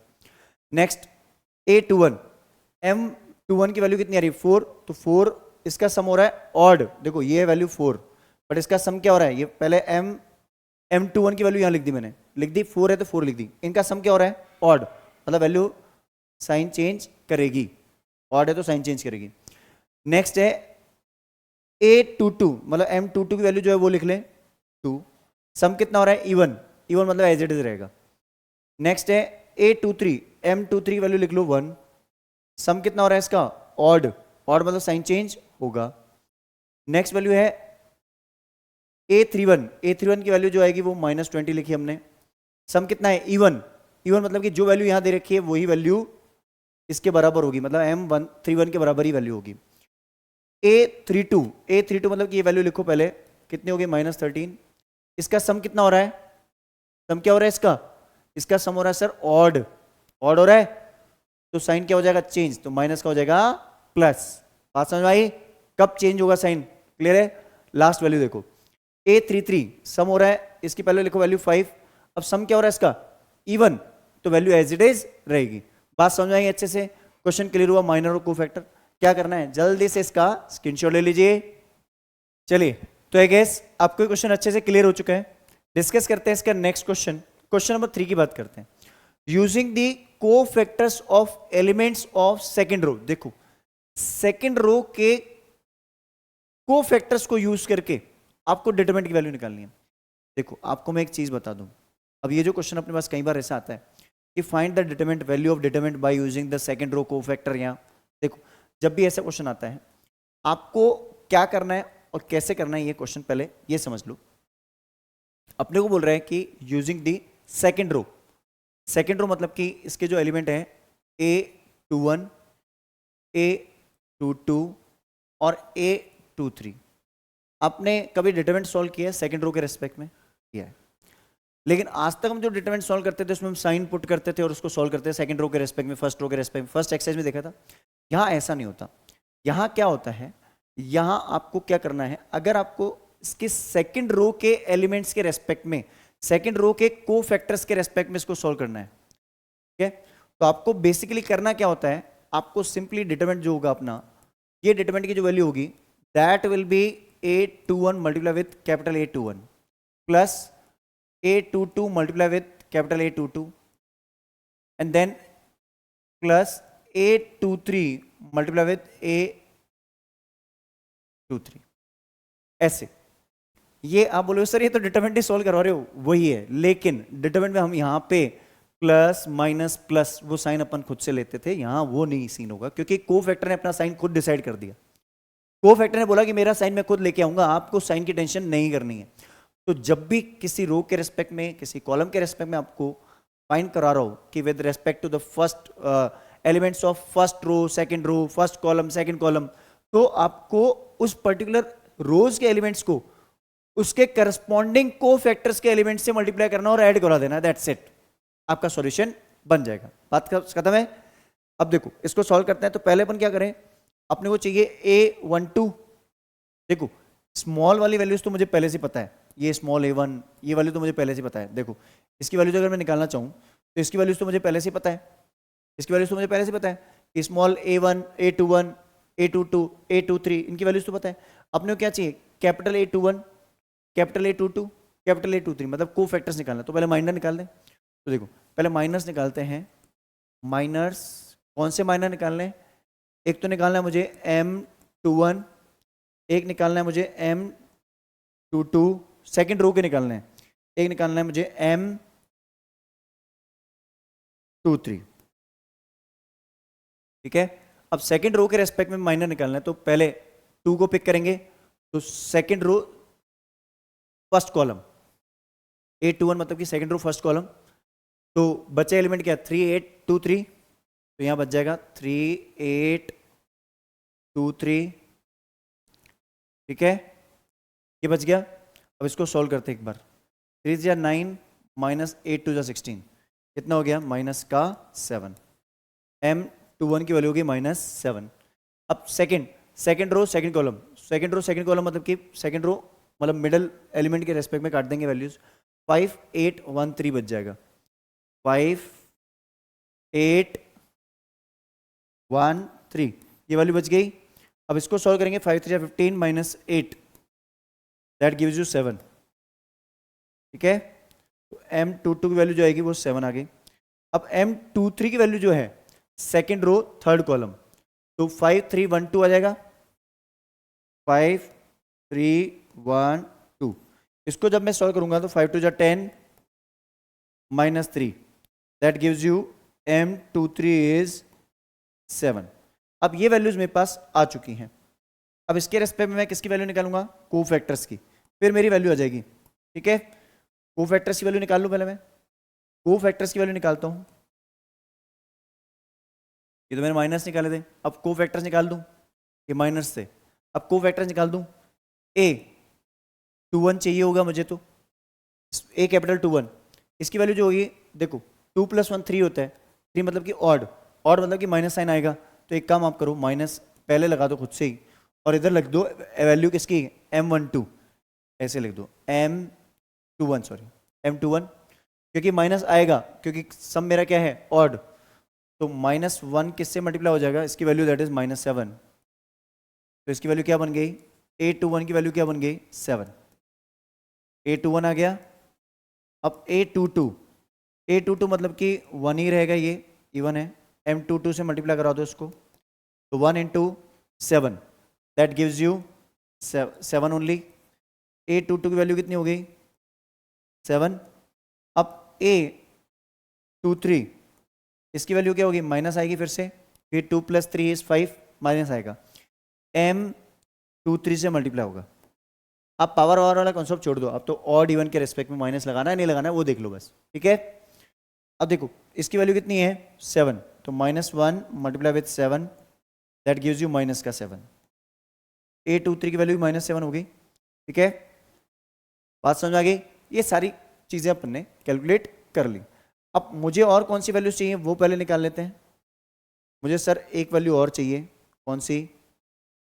नेक्स्ट A21 M21 की वैल्यू कितनी आ रही है 4, तो 4 इसका सम हो रहा है ऑड, देखो ये है वैल्यू 4, बट इसका सम क्या हो रहा है, ये पहले M21 की वैल्यू यहां लिख दी मैंने, लिख दी 4 है तो 4 लिख दी, इनका सम क्या हो रहा है ऑड, मतलब वैल्यू साइन चेंज करेगी, ऑड है तो साइन चेंज करेगी। नेक्स्ट है A22 मतलब M22 की वैल्यू जो है वो लिख लें 2, सम कितना हो रहा है इवन मतलब एज इट इज रहेगा। नेक्स्ट है A23 M23 की वैल्यू लिख लो 1, सम कितना हो रहा है इसका ऑड मतलब साइन चेंज होगा। नेक्स्ट वैल्यू है A31 की वैल्यू जो आएगी वो -20 लिखी हमने, सम कितना है इवन मतलब कि जो वैल्यू यहां दे रखी है वही वैल्यू इसके बराबर होगी, मतलब M31 के बराबर ही वैल्यू होगी। A32 मतलब कि ये वैल्यू लिखो पहले, कितनी होगी -13, इसका सम कितना हो रहा है, सम क्या हो रहा है इसका सम हो रहा है सर ऑड हो रहा है, तो साइन क्या हो जाएगा चेंज, तो माइनस का हो जाएगा प्लस। बात समझ में आई, कब चेंज होगा साइन, क्लियर है। लास्ट वैल्यू देखो A33 सम हो रहा है, इसकी पहले लिखो वैल्यू 5, अब सम क्या हो रहा है इसका इवन, तो वैल्यू एज इट इज रहेगी। बात समझ में आई अच्छे से, क्वेश्चन क्लियर हुआ। माइनर और कोफैक्टर क्या करना है, जल्दी से इसका स्क्रीनशॉट ले लीजिए। चलिए तो आई गेस आपको क्वेश्चन अच्छे से क्लियर हो चुका है। डिस्कस करते हैं इसका नेक्स्ट क्वेश्चन नंबर 3 की बात करते हैं। Using the cofactors of elements of second row. देखो सेकंड रो के कोफैक्टर्स को यूज करके आपको डिटरमिनेंट की वैल्यू निकालनी है। देखो आपको मैं एक चीज बता दूं, अब ये जो क्वेश्चन अपने पास कई बार ऐसा आता है कि find the determinant value of determinant by using the second row cofactor. यहाँ देखो जब भी ऐसा क्वेश्चन आता है आपको क्या करना है और कैसे करना है, ये क्वेश्चन पहले ये समझ लो। अपने को बोल रहा है कि using the second row, second row मतलब कि इसके जो एलिमेंट है A21, A22 और A23। आपने कभी डिटरमिनेंट सॉल्व किया है सेकंड रो के रेस्पेक्ट में? किया है, लेकिन आज तक हम जो डिटरमिनेंट सॉल्व करते थे उसमें हम साइन पुट करते थे और उसको सॉल्व करते थे सेकंड रो के रेस्पेक्ट में, फर्स्ट रो के रेस्पेक्ट में, फर्स्ट एक्सरसाइज में देखा था। यहाँ ऐसा नहीं होता। यहाँ क्या होता है, यहाँ आपको क्या करना है, अगर आपको इसके सेकंड रो के एलिमेंट्स के रेस्पेक्ट में, सेकंड रो के कोफैक्टर्स के रेस्पेक्ट में इसको सॉल्व करना है, ठीक है? तो आपको बेसिकली करना क्या होता है, आपको सिंपली डिटरमिनेंट जो होगा अपना, ये डिटरमिनेंट की जो वैल्यू होगी that will be A21 multiply with capital A21 plus A22 multiply with capital A22 and then plus A23 multiply with A23। ऐसे ये आप बोलोगे सर ये तो डिटरमिनेंट ही सॉल्व करवा रहे हो, वही है, लेकिन डिटरमिनेंट में हम यहाँ पे प्लस माइनस प्लस वो साइन अपन खुद से लेते थे, यहाँ वो नहीं सीन होगा क्योंकि कोफैक्टर ने अपना साइन खुद डिसाइड कर दिया। कोफैक्टर ने बोला कि मेरा साइन मैं खुद लेके आऊंगा, आपको साइन की टेंशन नहीं करनी है। तो जब भी किसी रो के रेस्पेक्ट में, किसी कॉलम के रेस्पेक्ट में आपको फाइंड करा रहा हो कि with respect to the first elements of first row, second row, first column, second column, तो आपको उस पर्टिकुलर रोज के एलिमेंट्स को उसके करस्पॉन्डिंग कोफैक्टर्स के एलिमेंट से मल्टीप्लाई करना और ऐड करा देना, दैट्स इट, आपका सॉल्यूशन बन जाएगा। बात खत्म है। अब देखो इसको सॉल्व करते हैं, तो पहले अपन क्या करें, अपने को चाहिए A12। देखो स्मॉल वाली वैल्यूज तो मुझे पहले से पता है, ये स्मॉल A1 ये वैल्यू तो मुझे पहले से पता है। देखो इसकी वैल्यूज अगर मैं निकालना चाहूँ तो इसकी वैल्यूज तो मुझे पहले से पता है, इसकी वैल्यूज तो मुझे पहले से पता है कि small A1, A21, A22, A23 इनकी वैल्यूज तो पता है। अपने को क्या चाहिए, capital A21, capital A22, capital A23, मतलब को फैक्टर्स निकालना। तो पहले माइनर निकाल दें। तो देखो पहले माइनर्स निकालते हैं। माइनर्स कौन से माइनर निकालने हैं, एक तो निकालना है मुझे M21, एक निकालना है मुझे M22, सेकंड रो के निकालने हैं, एक निकालना है मुझे M23, ठीक है। अब सेकंड रो के रेस्पेक्ट में माइनर निकालना है, तो पहले 2 को पिक करेंगे, तो second row first column A21 मतलब कि सेकंड रो फर्स्ट कॉलम, तो बचे एलिमेंट क्या 3, 8, 2, 3, तो यहां बच जाएगा 3, 8, 2, 3, ठीक है, ये बच गया। अब इसको सॉल्व करते हैं एक बार। 3 या 9 माइनस 8 2 16, कितना हो गया माइनस का 7। M21 की वैल्यू होगी -7। अब second row second column, second row second column मतलब कि सेकंड रो मतलब मिडल एलिमेंट के रेस्पेक्ट में काट देंगे वैल्यूज। 5, 8, 1, 3 बच जाएगा। 5, 8, 1, 3 ये वैल्यू बच गई। अब इसको सॉल्व करेंगे। 5 3 15 माइनस 8 दैट गिव्स यू 7, ठीक है। तो M22 की वैल्यू जो आएगी वो 7 आ गई। अब M23 की वैल्यू जो है सेकंड रो थर्ड कॉलम, तो 5 3 1 2 आ जाएगा। 5 3 1 2, इसको जब मैं सॉल्व करूंगा तो 5 2 जा 10 minus 3 that gives you M23 is 7। अब ये वैल्यूज मेरे पास आ चुकी हैं। अब इसके रेस्पेक्ट में मैं किसकी वैल्यू निकालूंगा, कोफैक्टर्स की, फिर मेरी वैल्यू आ जाएगी, ठीक है। कोफैक्टर्स की वैल्यू निकाल लूं, पहले मैं कोफैक्टर्स की वैल्यू निकालता हूं। ये तो मैंने माइनस निकाले थे, अब कोफैक्टर्स निकाल दूं ये माइनस से। अब कोफैक्टर्स निकाल दूं, A21 चाहिए होगा मुझे, तो A कैपिटल 21, इसकी वैल्यू जो होगी देखो 2 + 1 3 होता है, 3 मतलब कि ऑड, ऑड मतलब कि माइनस साइन आएगा। तो एक काम आप करो, माइनस पहले लगा दो खुद से ही और इधर लिख दो वैल्यू किसकी, M12, ऐसे लिख दो M21, सॉरी M21, क्योंकि माइनस आएगा क्योंकि सम मेरा क्या है ऑड, तो -1 किससे मल्टीप्लाई हो जाएगा, इसकी वैल्यू दैट इज -7। तो इसकी वैल्यू क्या बन गई, A21 की वैल्यू क्या बन गई 7, A21 आ गया। अब A22 मतलब कि 1 ही रहेगा ये, इवन है, m22 से मल्टीप्लाई करा दो इसको, तो 1 into 7 that gives you 7 only. a22 की वैल्यू कितनी हो गई? 7। अब a23 इसकी वैल्यू क्या होगी? माइनस आएगी फिर से, फिर 2 + 3 = 5 माइनस आएगा, m23 से मल्टीप्लाई होगा। अब पावर वाला कॉन्सेप्ट छोड़ दो, अब तो ऑड इवन के रेस्पेक्ट में माइनस लगाना है नहीं लगाना है वो देख लो बस, ठीक है। अब देखो इसकी वैल्यू कितनी है? 7, तो -1 multiply with 7 that gives you minus का 7। a23 की वैल्यू -7 हो गई, ठीक है। बात समझ आ गई? ये सारी चीजें अपन ने कैलकुलेट कर ली। अब मुझे और कौन सी वैल्यूज चाहिए वो पहले निकाल लेते हैं। मुझे सर एक वैल्यू और चाहिए, कौन सी?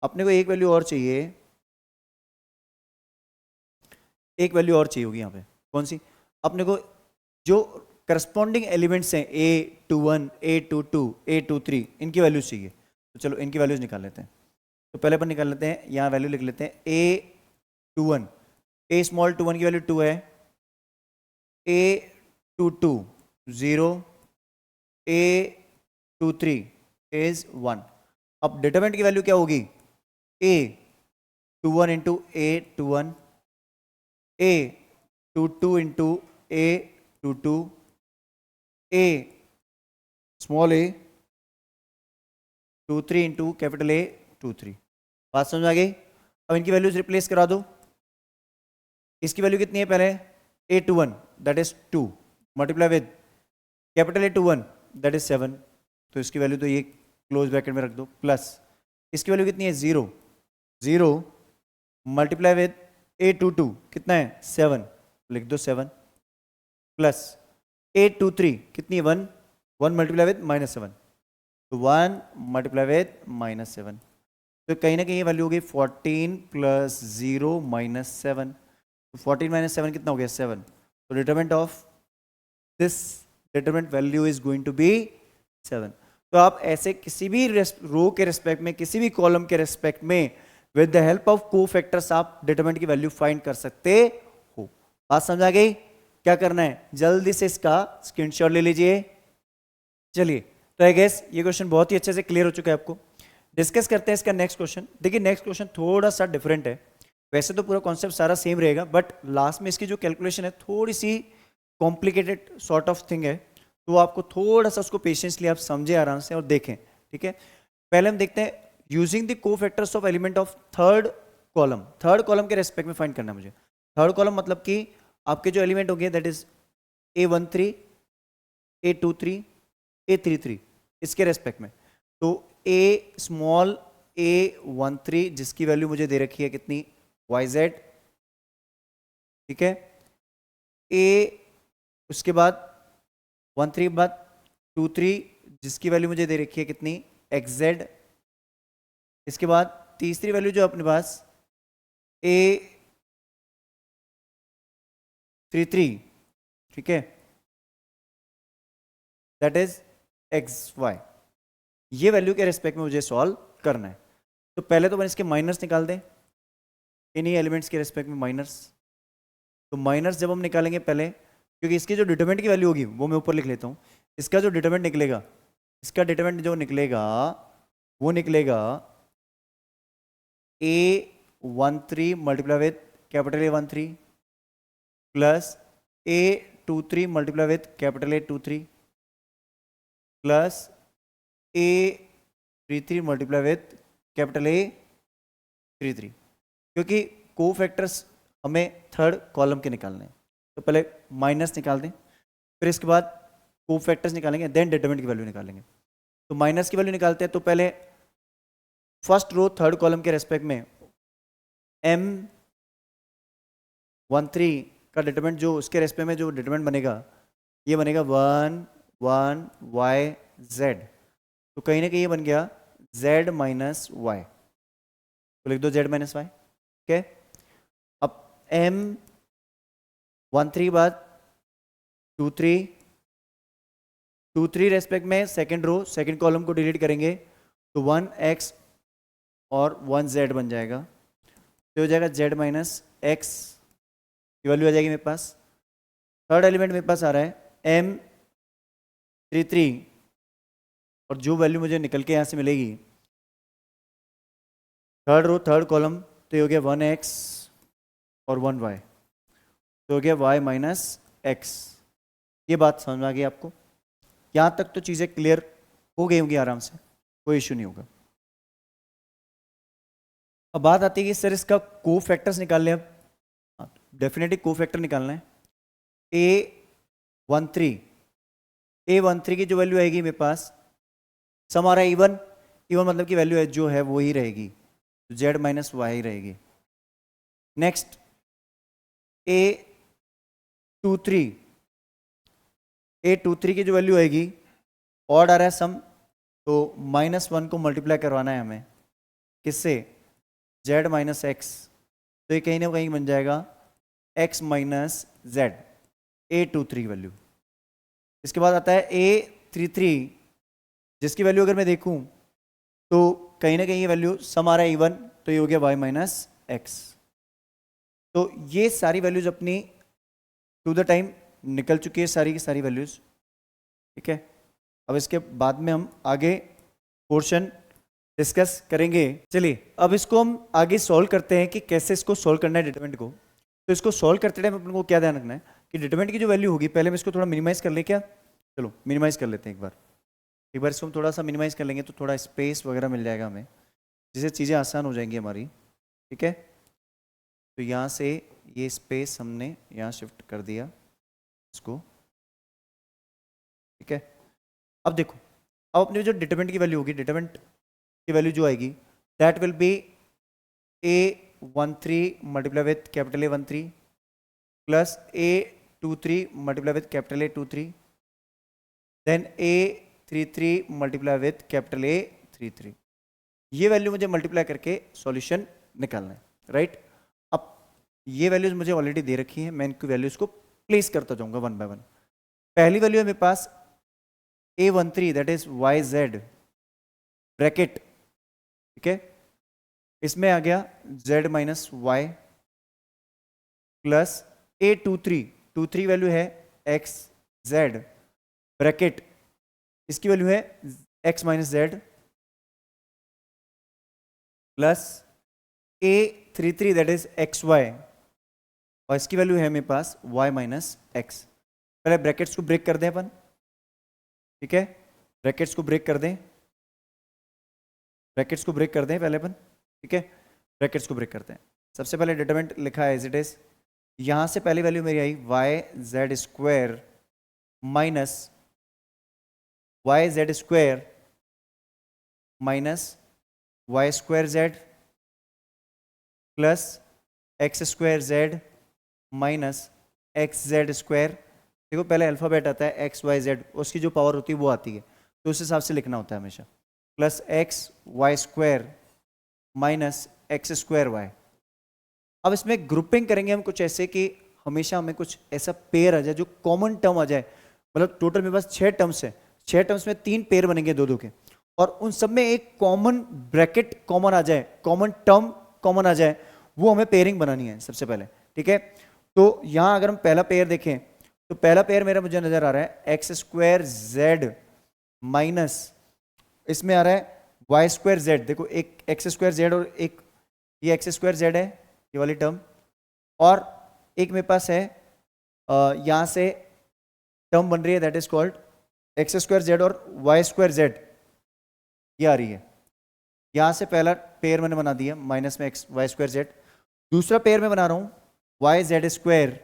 अपने को एक वैल्यू और चाहिए, एक वैल्यू और चाहिए होगी यहाँ पे, कौन सी? अपने को जो करस्पॉन्डिंग एलिमेंट्स हैं a21, a22, a23 इनकी वैल्यूज चाहिए। तो चलो इनकी वैल्यूज निकाल लेते हैं। तो पहले अपन निकाल लेते हैं, यहाँ वैल्यू लिख लेते हैं a21, a स्मॉल 21 की वैल्यू 2 है, a22 0, a23 इज 1। अब डिटरमिनेंट की वैल्यू क्या होगी? a21 into a21, a22 into a22, a small a 23 into capital A 23। बात समझ आ गई? अब इनकी वैल्यूज रिप्लेस करा दो। इसकी वैल्यू कितनी है? पहले a21 that is 2 multiply with capital A21 that is 7, तो इसकी वैल्यू तो ये क्लोज ब्रैकेट में रख दो, प्लस इसकी वैल्यू कितनी है? 0, 0 मल्टीप्लाई विद a22 कितना है? 7, लिख दो 7, प्लस a23 कितनी है? 1, 1 मल्टीप्लाई विद -7, तो 1 मल्टीप्लाई विद -7, तो कहीं ना कहीं ये वैल्यू हो गई 14 + 0 -7, तो 14 - 7 कितना हो गया? 7। तो determinant of this determinant value is going to be 7। तो आप ऐसे किसी भी रो के रेस्पेक्ट में, किसी भी कॉलम के रेस्पेक्ट में with the help of cofactors आप डिटरमिनेंट की वैल्यू फाइंड कर सकते हो। बात समझ आ गई? क्या करना है? जल्दी से इसका स्क्रीनशॉट ले लीजिए। चलिए, तो आई गेस ये क्वेश्चन बहुत ही अच्छे से क्लियर हो चुका है आपको। डिस्कस करते हैं इसका नेक्स्ट क्वेश्चन। देखिए नेक्स्ट क्वेश्चन थोड़ा सा डिफरेंट है, वैसे तो पूरा कॉन्सेप्ट सारा सेम रहेगा, बट लास्ट में इसकी जो कैलकुलेशन है थोड़ी सी कॉम्प्लिकेटेड सॉर्ट ऑफ थिंग है, तो आपको थोड़ा सा उसको पेशेंसली आप समझे आराम से और देखें, ठीक है। पहले हम देखते हैं using the cofactors of element of third column. Third column के रेस्पेक्ट में फाइंड करना है मुझे। थर्ड कॉलम मतलब कि आपके जो एलिमेंट होंगे that is a13, a23, a33 इसके रेस्पेक्ट में। तो a स्मॉल a13 जिसकी वैल्यू मुझे दे रखी है कितनी? yz, ठीक है। a उसके बाद 13 के बाद 23 जिसकी वैल्यू मुझे दे रखी है कितनी? xz। इसके बाद तीसरी वैल्यू जो अपने पास a33, ठीक है, दैट इज xy। ये वैल्यू के रेस्पेक्ट में मुझे सॉल्व करना है। तो पहले तो मैं इसके माइनस निकाल दें, इन्हीं एलिमेंट्स के रेस्पेक्ट में माइनस। तो माइनस जब हम निकालेंगे पहले, क्योंकि इसकी जो डिटरमिनेंट की वैल्यू होगी वो मैं ऊपर लिख लेता हूँ। इसका जो डिटरमिनेंट निकलेगा, इसका डिटरमिनेंट जो निकलेगा वो निकलेगा a13 multiply with capital A13 plus a23 multiply with capital A23 plus a33 multiply with capital A33, क्योंकि कोफैक्टर्स हमें थर्ड कॉलम के निकालने हैं। तो पहले माइनस निकाल दें, फिर इसके बाद कोफैक्टर्स निकालेंगे, देन डिटरमिनेंट की वैल्यू निकालेंगे। तो माइनस की वैल्यू निकालते हैं, तो पहले फर्स्ट रो थर्ड कॉलम के रेस्पेक्ट में m13 का डिटरमिनेंट जो उसके रेस्पेक्ट में जो डिटरमिनेंट बनेगा ये बनेगा 1 1 y z। तो कहीं ना कहीं ये बन गया z माइनस y, तो लिख दो z माइनस y, ठीक है। अब m13 बाद 23 रेस्पेक्ट में सेकंड रो सेकंड कॉलम को डिलीट करेंगे तो 1x और 1z बन जाएगा, तो हो जाएगा z माइनस x की वैल्यू आ जाएगी मेरे पास। थर्ड एलिमेंट मेरे पास आ रहा है m33 और जो वैल्यू मुझे निकल के यहाँ से मिलेगी थर्ड रो थर्ड कॉलम, तो ये हो गया 1x और 1y, तो हो गया y माइनस एक्स। ये बात समझ में आ गई आपको? यहाँ तक तो चीज़ें क्लियर हो गई होंगी आराम से, कोई इश्यू नहीं होगा। अब बात आती है कि सर इसका को फैक्टर्स निकाल लें। अब डेफिनेटली को फैक्टर निकालना है। A13 की जो वैल्यू आएगी मेरे पास, सम आ रहा है इवन, इवन मतलब की वैल्यू है जो है वो ही रहेगी, z माइनस वाई रहेगी। नेक्स्ट A23 की जो वैल्यू आएगी, ऑड आ रहा है सम, तो -1 को मल्टीप्लाई करवाना है हमें किससे, z माइनस एक्स, तो ये कहीं ना कहीं बन जाएगा x minus Z, A23 value. इसके बाद आता है A33, जिसकी वैल्यू अगर मैं देखूं तो कहीं ना कहीं ये वैल्यू सम आ रहा है इवन, तो ये हो गया y माइनस एक्स। तो ये सारी वैल्यूज अपनी टू द टाइम निकल चुकी है, सारी की सारी वैल्यूज, ठीक है। अब इसके बाद में हम आगे पोर्शन डिस्कस करेंगे। चलिए अब इसको हम आगे सॉल्व करते हैं कि कैसे इसको सॉल्व करना है डिटरमिनेंट को। तो इसको सॉल्व करते टाइम अपन को क्या ध्यान रखना है कि डिटरमिनेंट की जो वैल्यू होगी, पहले हम इसको थोड़ा मिनिमाइज कर ले क्या, चलो मिनिमाइज कर लेते हैं एक बार इसको हम थोड़ा सा मिनिमाइज कर लेंगे तो थोड़ा स्पेस वगैरह मिल जाएगा हमें, जिससे चीज़ें आसान हो जाएंगी हमारी, ठीक है। तो यहाँ से ये स्पेस हमने यहाँ शिफ्ट कर दिया इसको, ठीक है। अब देखो, अब अपनी जो डिटरमिनेंट की वैल्यू होगी, डिटरमिनेंट की वैल्यू जो आएगी that will be A13 multiply with capital A13 plus A23 multiply with capital A23 then A33 multiply with capital A33। ये वैल्यू मुझे मल्टीप्लाई करके सॉल्यूशन निकालना है, राइट। अब ये वैल्यूज मुझे ऑलरेडी दे रखी है, मैं इनकी वैल्यूज को प्लेस करता जाऊंगा वन बाय वन। पहली वैल्यू है मेरे पास A13 that is YZ bracket, ठीक है। इसमें आ गया z minus Y plus A23 value है x z ब्रैकेट, इसकी वैल्यू है x minus Z plus A33 that is X Y, और इसकी वैल्यू है मेरे पास y माइनस एक्स। पहले ब्रैकेट्स को ब्रेक कर दें अपन, ठीक है। ब्रैकेट्स को ब्रेक कर दें, ब्रैकेट्स को ब्रेक कर दें पहले अपन, ठीक है। ब्रैकेट्स को ब्रेक करते हैं। सबसे पहले डिटरमिनेंट लिखा है एज इट इज, यहां से पहली वैल्यू मेरी आई YZ square minus YZ square minus Y square Z plus X square Z minus X Z square. देखो पहले अल्फाबेट आता है XYZ, उसकी जो पावर होती है वो आती है, तो उस हिसाब से लिखना होता है हमेशा, plus XY square minus X square Y. अब इसमें ग्रुपिंग करेंगे हम कुछ ऐसे कि हमेशा हमें कुछ ऐसा पेयर आ जाए जो कॉमन टर्म आ जाए, मतलब टोटल मेरे पास 6 टर्म्स है, 6 टर्म्स में 3 पेयर बनेंगे दो दो के, और उन सब में एक कॉमन ब्रैकेट कॉमन आ जाए, कॉमन टर्म कॉमन आ जाए, वो हमें पेयरिंग बनानी है सबसे पहले, ठीक है। तो यहां अगर हम पहला पेयर देखें तो पहला पेयर मेरा मुझे नजर आ रहा है एक्स स्क्वायर जेड माइनस, इसमें आ रहा है वाई स्क्वायर जेड। देखो एक एक्स स्क्वायर जेड और एक ये एक्स स्क्वायर जेड है ये वाली टर्म, और एक मेरे पास है यहां से टर्म बन रही है that is called x square Z और वाई स्क्वायर जेड, ये आ रही है। यहां से पहला पेयर मैंने बना दिया माइनस में एक्स वाई स्क्वायर जेड। दूसरा पेयर में बना रहा हूं वाई जेड स्क्वायर,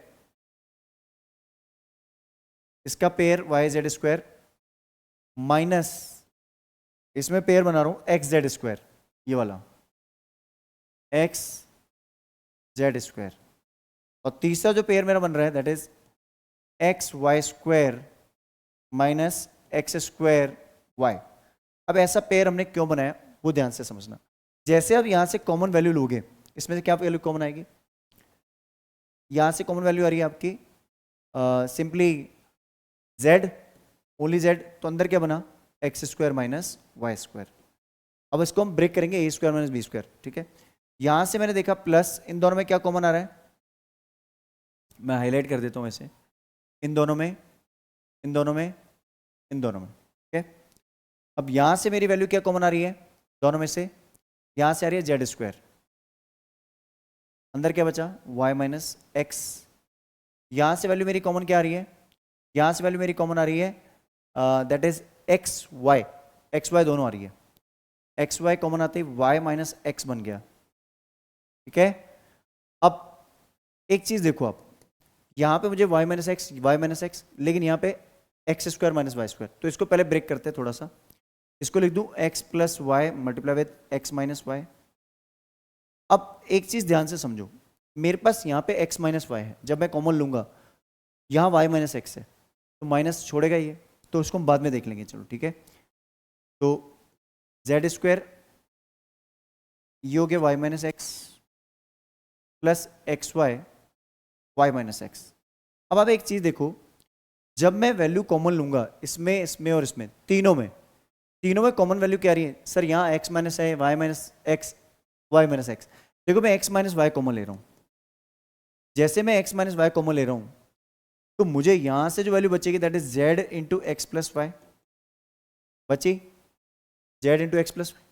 इसका pair Y Z square minus इसमें पेयर बना रहा हूं एक्स जेड स्क्वायर, ये वाला एक्स जेड स्क्वायर। और तीसरा जो पेयर मेरा बन रहा है that is X Y square minus X square Y. अब ऐसा पेयर हमने क्यों बनाया वो ध्यान से समझना। जैसे अब यहां से कॉमन वैल्यू लोगे, इसमें से क्या वैल्यू कॉमन आएगी, यहां से कॉमन वैल्यू आ रही है आपकी सिंपली z, ओनली z, तो अंदर क्या बना X square minus Y square. अब इसको हम ब्रेक करेंगे A square minus B square, ठीक है। यहां से मैंने देखा प्लस, इन दोनों में क्या कॉमन आ रहा है, मैं हाईलाइट कर देता हूं ऐसे, इन दोनों में, इन दोनों में, इन दोनों में, ठीक है। अब यहां से मेरी वैल्यू क्या कॉमन आ रही है दोनों में से? यहां से आ रही है जेड स्क्वायर, अंदर क्या बचा y माइनस एक्स। यहां से वैल्यू मेरी कॉमन क्या आ रही है? यहां से वैल्यू मेरी कॉमन आ रही है दैट इज एक्स वाई दोनों आ रही है। एक्स वाई कॉमन आते ही y माइनस एक्स बन गया, ठीक है। अब एक चीज देखो आप, यहां पे मुझे y माइनस एक्स, लेकिन यहां पे X square minus Y square, तो इसको पहले ब्रेक करते हैं थोड़ा सा। इसको लिख दूं x plus Y multiply with X minus Y. अब एक चीज ध्यान से समझो, मेरे पास यहाँ पे x माइनस वाई है, जब मैं कॉमन लूंगा यहाँ y माइनस एक्स है, तो माइनस छोड़ेगा ये, तो उसको हम बाद में देख लेंगे, चलो ठीक है। तो जेड स्क्वायर ये हो गया y minus X plus X Y minus X. अब आप एक चीज देखो, जब मैं वैल्यू कॉमन लूंगा इसमें इसमें और इसमें, तीनों में कॉमन वैल्यू क्या आ रही है? सर यहाँ x माइनस है, y minus x, Y minus X. देखो मैं x माइनस वाई कॉमन ले रहा हूँ, जैसे मैं x माइनस वाई कॉमन ले रहा हूँ तो मुझे यहां से जो वैल्यू बचेगी that is z into X plus Y, बची z into X plus Y.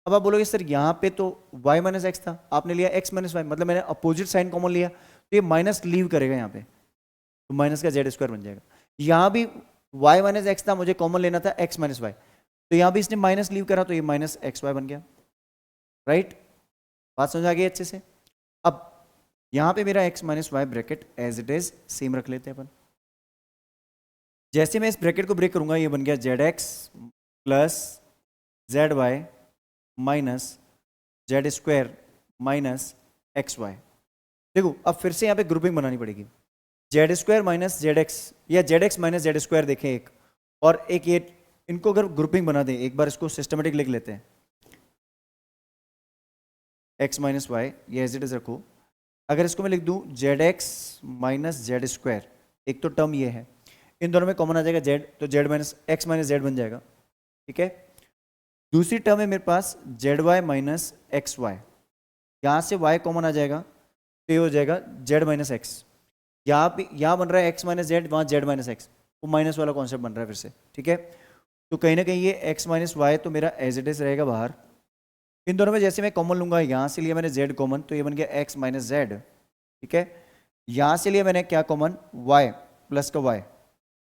अब आप बोलोगे सर यहाँ पे तो y माइनस एक्स था, आपने लिया x माइनस वाई, मतलब मैंने अपोजिट साइन कॉमन लिया, तो ये माइनस लीव करेगा यहाँ पे, तो माइनस का जेड स्क्वायर बन जाएगा। यहाँ भी y माइनस एक्स था, मुझे कॉमन लेना था x माइनस वाई, तो यहाँ भी इसने माइनस लीव करा, तो ये माइनस एक्स वाई बन गया, राइट। बात समझ आ गई अच्छे से? अब यहाँ पे मेरा x minus Y bracket as it is same रख लेते हैं अपन। जैसे मैं इस ब्रैकेट को ब्रेक करूंगा, ये बन गया z x plus z y minus z square minus x y. देखो अब फिर से यहाँ पे ग्रुपिंग बनानी पड़ेगी, z square minus z x या z x minus z square देखें एक, और एक ये, इनको अगर ग्रुपिंग बना दें, एक बार इसको सिस्टमेटिक लिख लेते हैं, एक्स माइनस वाई, ये एज इट इज रखो। अगर इसको मैं लिख दूं Z x minus z square, एक तो टर्म ये है, इन दोनों में कॉमन आ जाएगा जेड, तो z minus x minus z बन जाएगा, ठीक है। दूसरी टर्म है मेरे पास z y minus x y, यहाँ से वाई कॉमन आ जाएगा, तो ये हो जाएगा जेड माइनस एक्स। यहाँ बन रहा है एक्स माइनस जेड, वहाँ जेड माइनस एक्स, वो माइनस वाला कॉन्सेप्ट बन रहा है फिर से, ठीक है। तो कहीं ना कहीं ये एक्स माइनस वाई तो मेरा एज इट इज रहेगा बाहर। इन दोनों में जैसे मैं कॉमन लूंगा, यहाँ से लिया मैंने जेड कॉमन, तो ये बन गया एक्स माइनस जेड, ठीक है। यहाँ से लिया मैंने क्या कॉमन, वाई प्लस का वाई,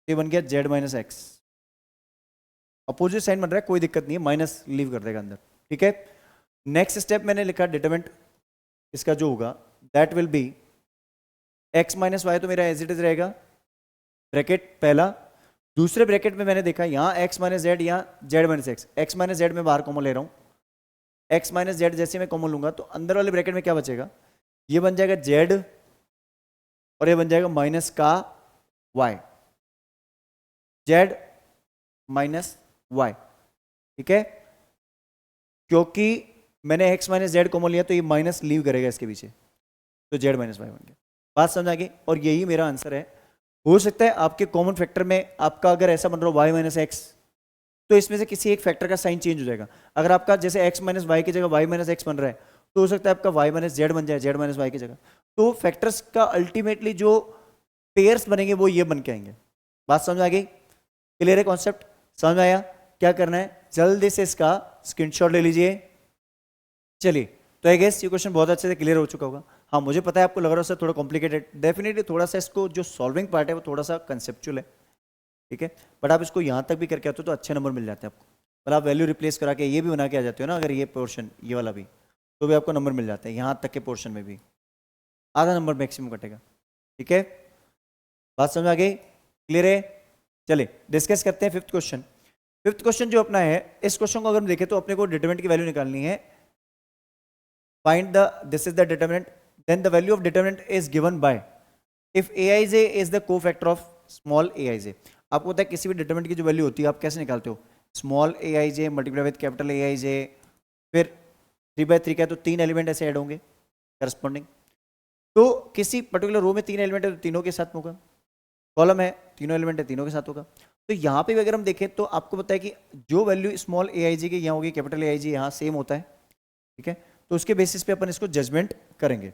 ये बन गया Z minus X. Opposite sign बन रहा है, कोई दिक्कत नहीं है, माइनस लीव कर देगा अंदर, ठीक है। नेक्स्ट स्टेप मैंने लिखा डिटरमिनेंट इसका जो होगा that will be X minus Y, तो मेरा एज इट इज रहेगा ब्रैकेट पहला। दूसरे ब्रैकेट में मैंने देखा यहाँ एक्स माइनस जेड, यहाँ Z minus X, X minus Z में बाहर कॉमन ले रहा हूँ, एक्स माइनस जेड जैसे मैं कॉमन लूंगा तो अंदर वाले ब्रैकेट में क्या बचेगा, ये बन जाएगा जेड और ये बन जाएगा माइनस का वाई, जेड माइनस वाई, ठीक है। क्योंकि मैंने एक्स माइनस जेड कॉमन लिया तो ये माइनस लीव करेगा इसके पीछे, तो जेड माइनस वाई बन गया। बात समझ आ गई? और यही मेरा आंसर है। हो सकता है आपके कॉमन फैक्टर में आपका अगर ऐसा बन रहा हो वाई माइनस एक्स, तो इसमें से किसी एक फैक्टर का साइन चेंज हो जाएगा। अगर आपका जैसे एक्स माइनस वाई की जगह वाई माइनस एक्स बन रहा है, तो हो सकता है आपका वाई माइनस जेड बन जाए, जेड माइनस वाई की जगह। तो फैक्टर्स का अल्टीमेटली जो पेयर्स बनेंगे वो ये बन के आएंगे। बात समझ आ गई? क्लियर है कॉन्सेप्ट? समझ में आया? क्या करना है, जल्दी से इसका स्क्रीनशॉट ले लीजिए। चलिए, तो आई गेस ये क्वेश्चन बहुत अच्छे से क्लियर हो चुका होगा। हाँ, मुझे पता है आपको लग रहा है सर थोड़ा कॉम्प्लिकेटेड, डेफिनेटली थोड़ा सा इसको जो सॉल्विंग पार्ट है वो थोड़ा सा कंसेप्चुअल है, ठीक है। बट आप इसको यहाँ तक भी करके आते हो तो अच्छे नंबर मिल जाते हैं आपको। मतलब आप वैल्यू रिप्लेस करा के ये भी बना के आ जाते हो ना, अगर ये पोर्शन ये वाला भी, तो भी आपको नंबर मिल जाते हैं। यहाँ तक के पोर्शन में भी आधा नंबर मैक्सिमम कटेगा, ठीक है। बात समझ आ गई? क्लियर है? चलिए डिस्कस करते हैं फिफ्थ क्वेश्चन। फिफ्थ क्वेश्चन जो अपना है, इस क्वेश्चन को अगर हम देखें तो अपने को डिटरमिनेंट की वैल्यू निकालनी है। Find the, this is the determinant, then the value of determinant is given by if aij is the cofactor of small aij। आपको पता है किसी भी डिटरमिनेंट की जो वैल्यू होती है आप कैसे निकालते हो, small aij multiply with capital aij, फिर 3/3 का है तो 3 एलिमेंट ऐसे ऐड होंगे करस्पॉन्डिंग। तो किसी पर्टिकुलर रो में 3 एलिमेंट है तो तीनों के साथ होगा, कॉलम है तीनों एलिमेंट है तीनों के साथ होगा। तो यहाँ पे भी अगर हम देखें तो आपको पता है कि जो वैल्यू स्मॉल aij की यहाँ होगी कैपिटल aij यहाँ सेम होता है, ठीक है। तो उसके बेसिस पे अपन इसको जजमेंट करेंगे।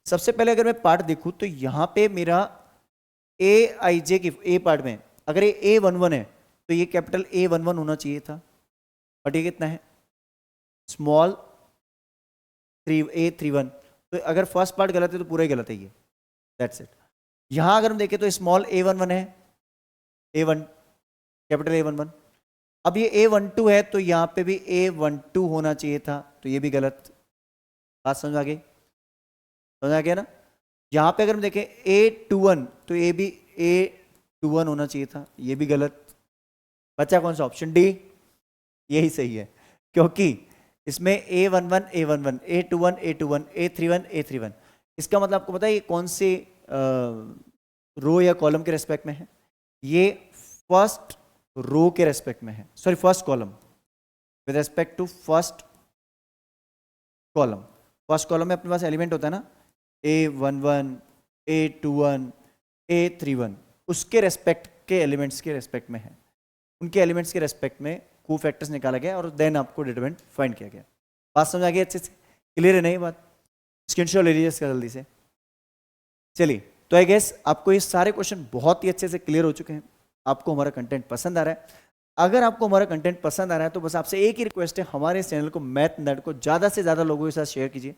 सबसे पहले अगर मैं पार्ट देखूं तो यहाँ पे मेरा aij की ए पार्ट में अगर ये a11 है तो ये कैपिटल A11 होना चाहिए था, बट ये कितना है, स्मॉल 3a31, तो अगर फर्स्ट पार्ट गलत है तो पूरा ही गलत है ये, दैट्स इट। यहां अगर हम देखें तो स्मॉल a11 है, a1 कैपिटल a11, अब ये a12 है तो यहाँ पे भी a12 होना चाहिए था, तो ये भी गलत। बात समझ आ गई, समझ आ गया ना। यहाँ पे अगर हम देखें a21 तो ये भी a21 होना चाहिए था, ये भी गलत। बचा कौन सा, ऑप्शन डी, यही सही है, क्योंकि इसमें a11 a11, a21 a21, a31 a31, इसका मतलब आपको पता है ये कौन से रो या कॉलम के रेस्पेक्ट में है, ये फर्स्ट रो के रेस्पेक्ट में है, sorry first column, with respect to first column. First column में अपने पास एलिमेंट होता है ना, a11 a21 a31, उसके रेस्पेक्ट के एलिमेंट्स के रेस्पेक्ट में है, उनके एलिमेंट्स के रेस्पेक्ट में को फैक्टर्स निकाला गया और देन आपको डिटरमिनेंट फाइंड किया गया। बात समझ आ गई अच्छे से, क्लियर है नहीं बात, स्क्रीनशॉट ले लीजिए इसका जल्दी से। चलिए, तो आई गेस आपको ये सारे क्वेश्चन बहुत ही अच्छे से क्लियर हो चुके हैं, आपको हमारा कंटेंट पसंद आ रहा है। अगर आपको हमारा कंटेंट पसंद आ रहा है तो बस आपसे एक ही रिक्वेस्ट है, हमारे इस चैनल को मैथ नर्ड को ज़्यादा से ज़्यादा लोगों के साथ शेयर कीजिए,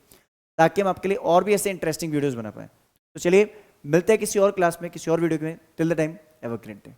ताकि हम आपके लिए और भी ऐसे इंटरेस्टिंग वीडियोस बना पाएँ। तो चलिए मिलते हैं किसी और क्लास में, किसी और वीडियो में। Till the time, have a great day.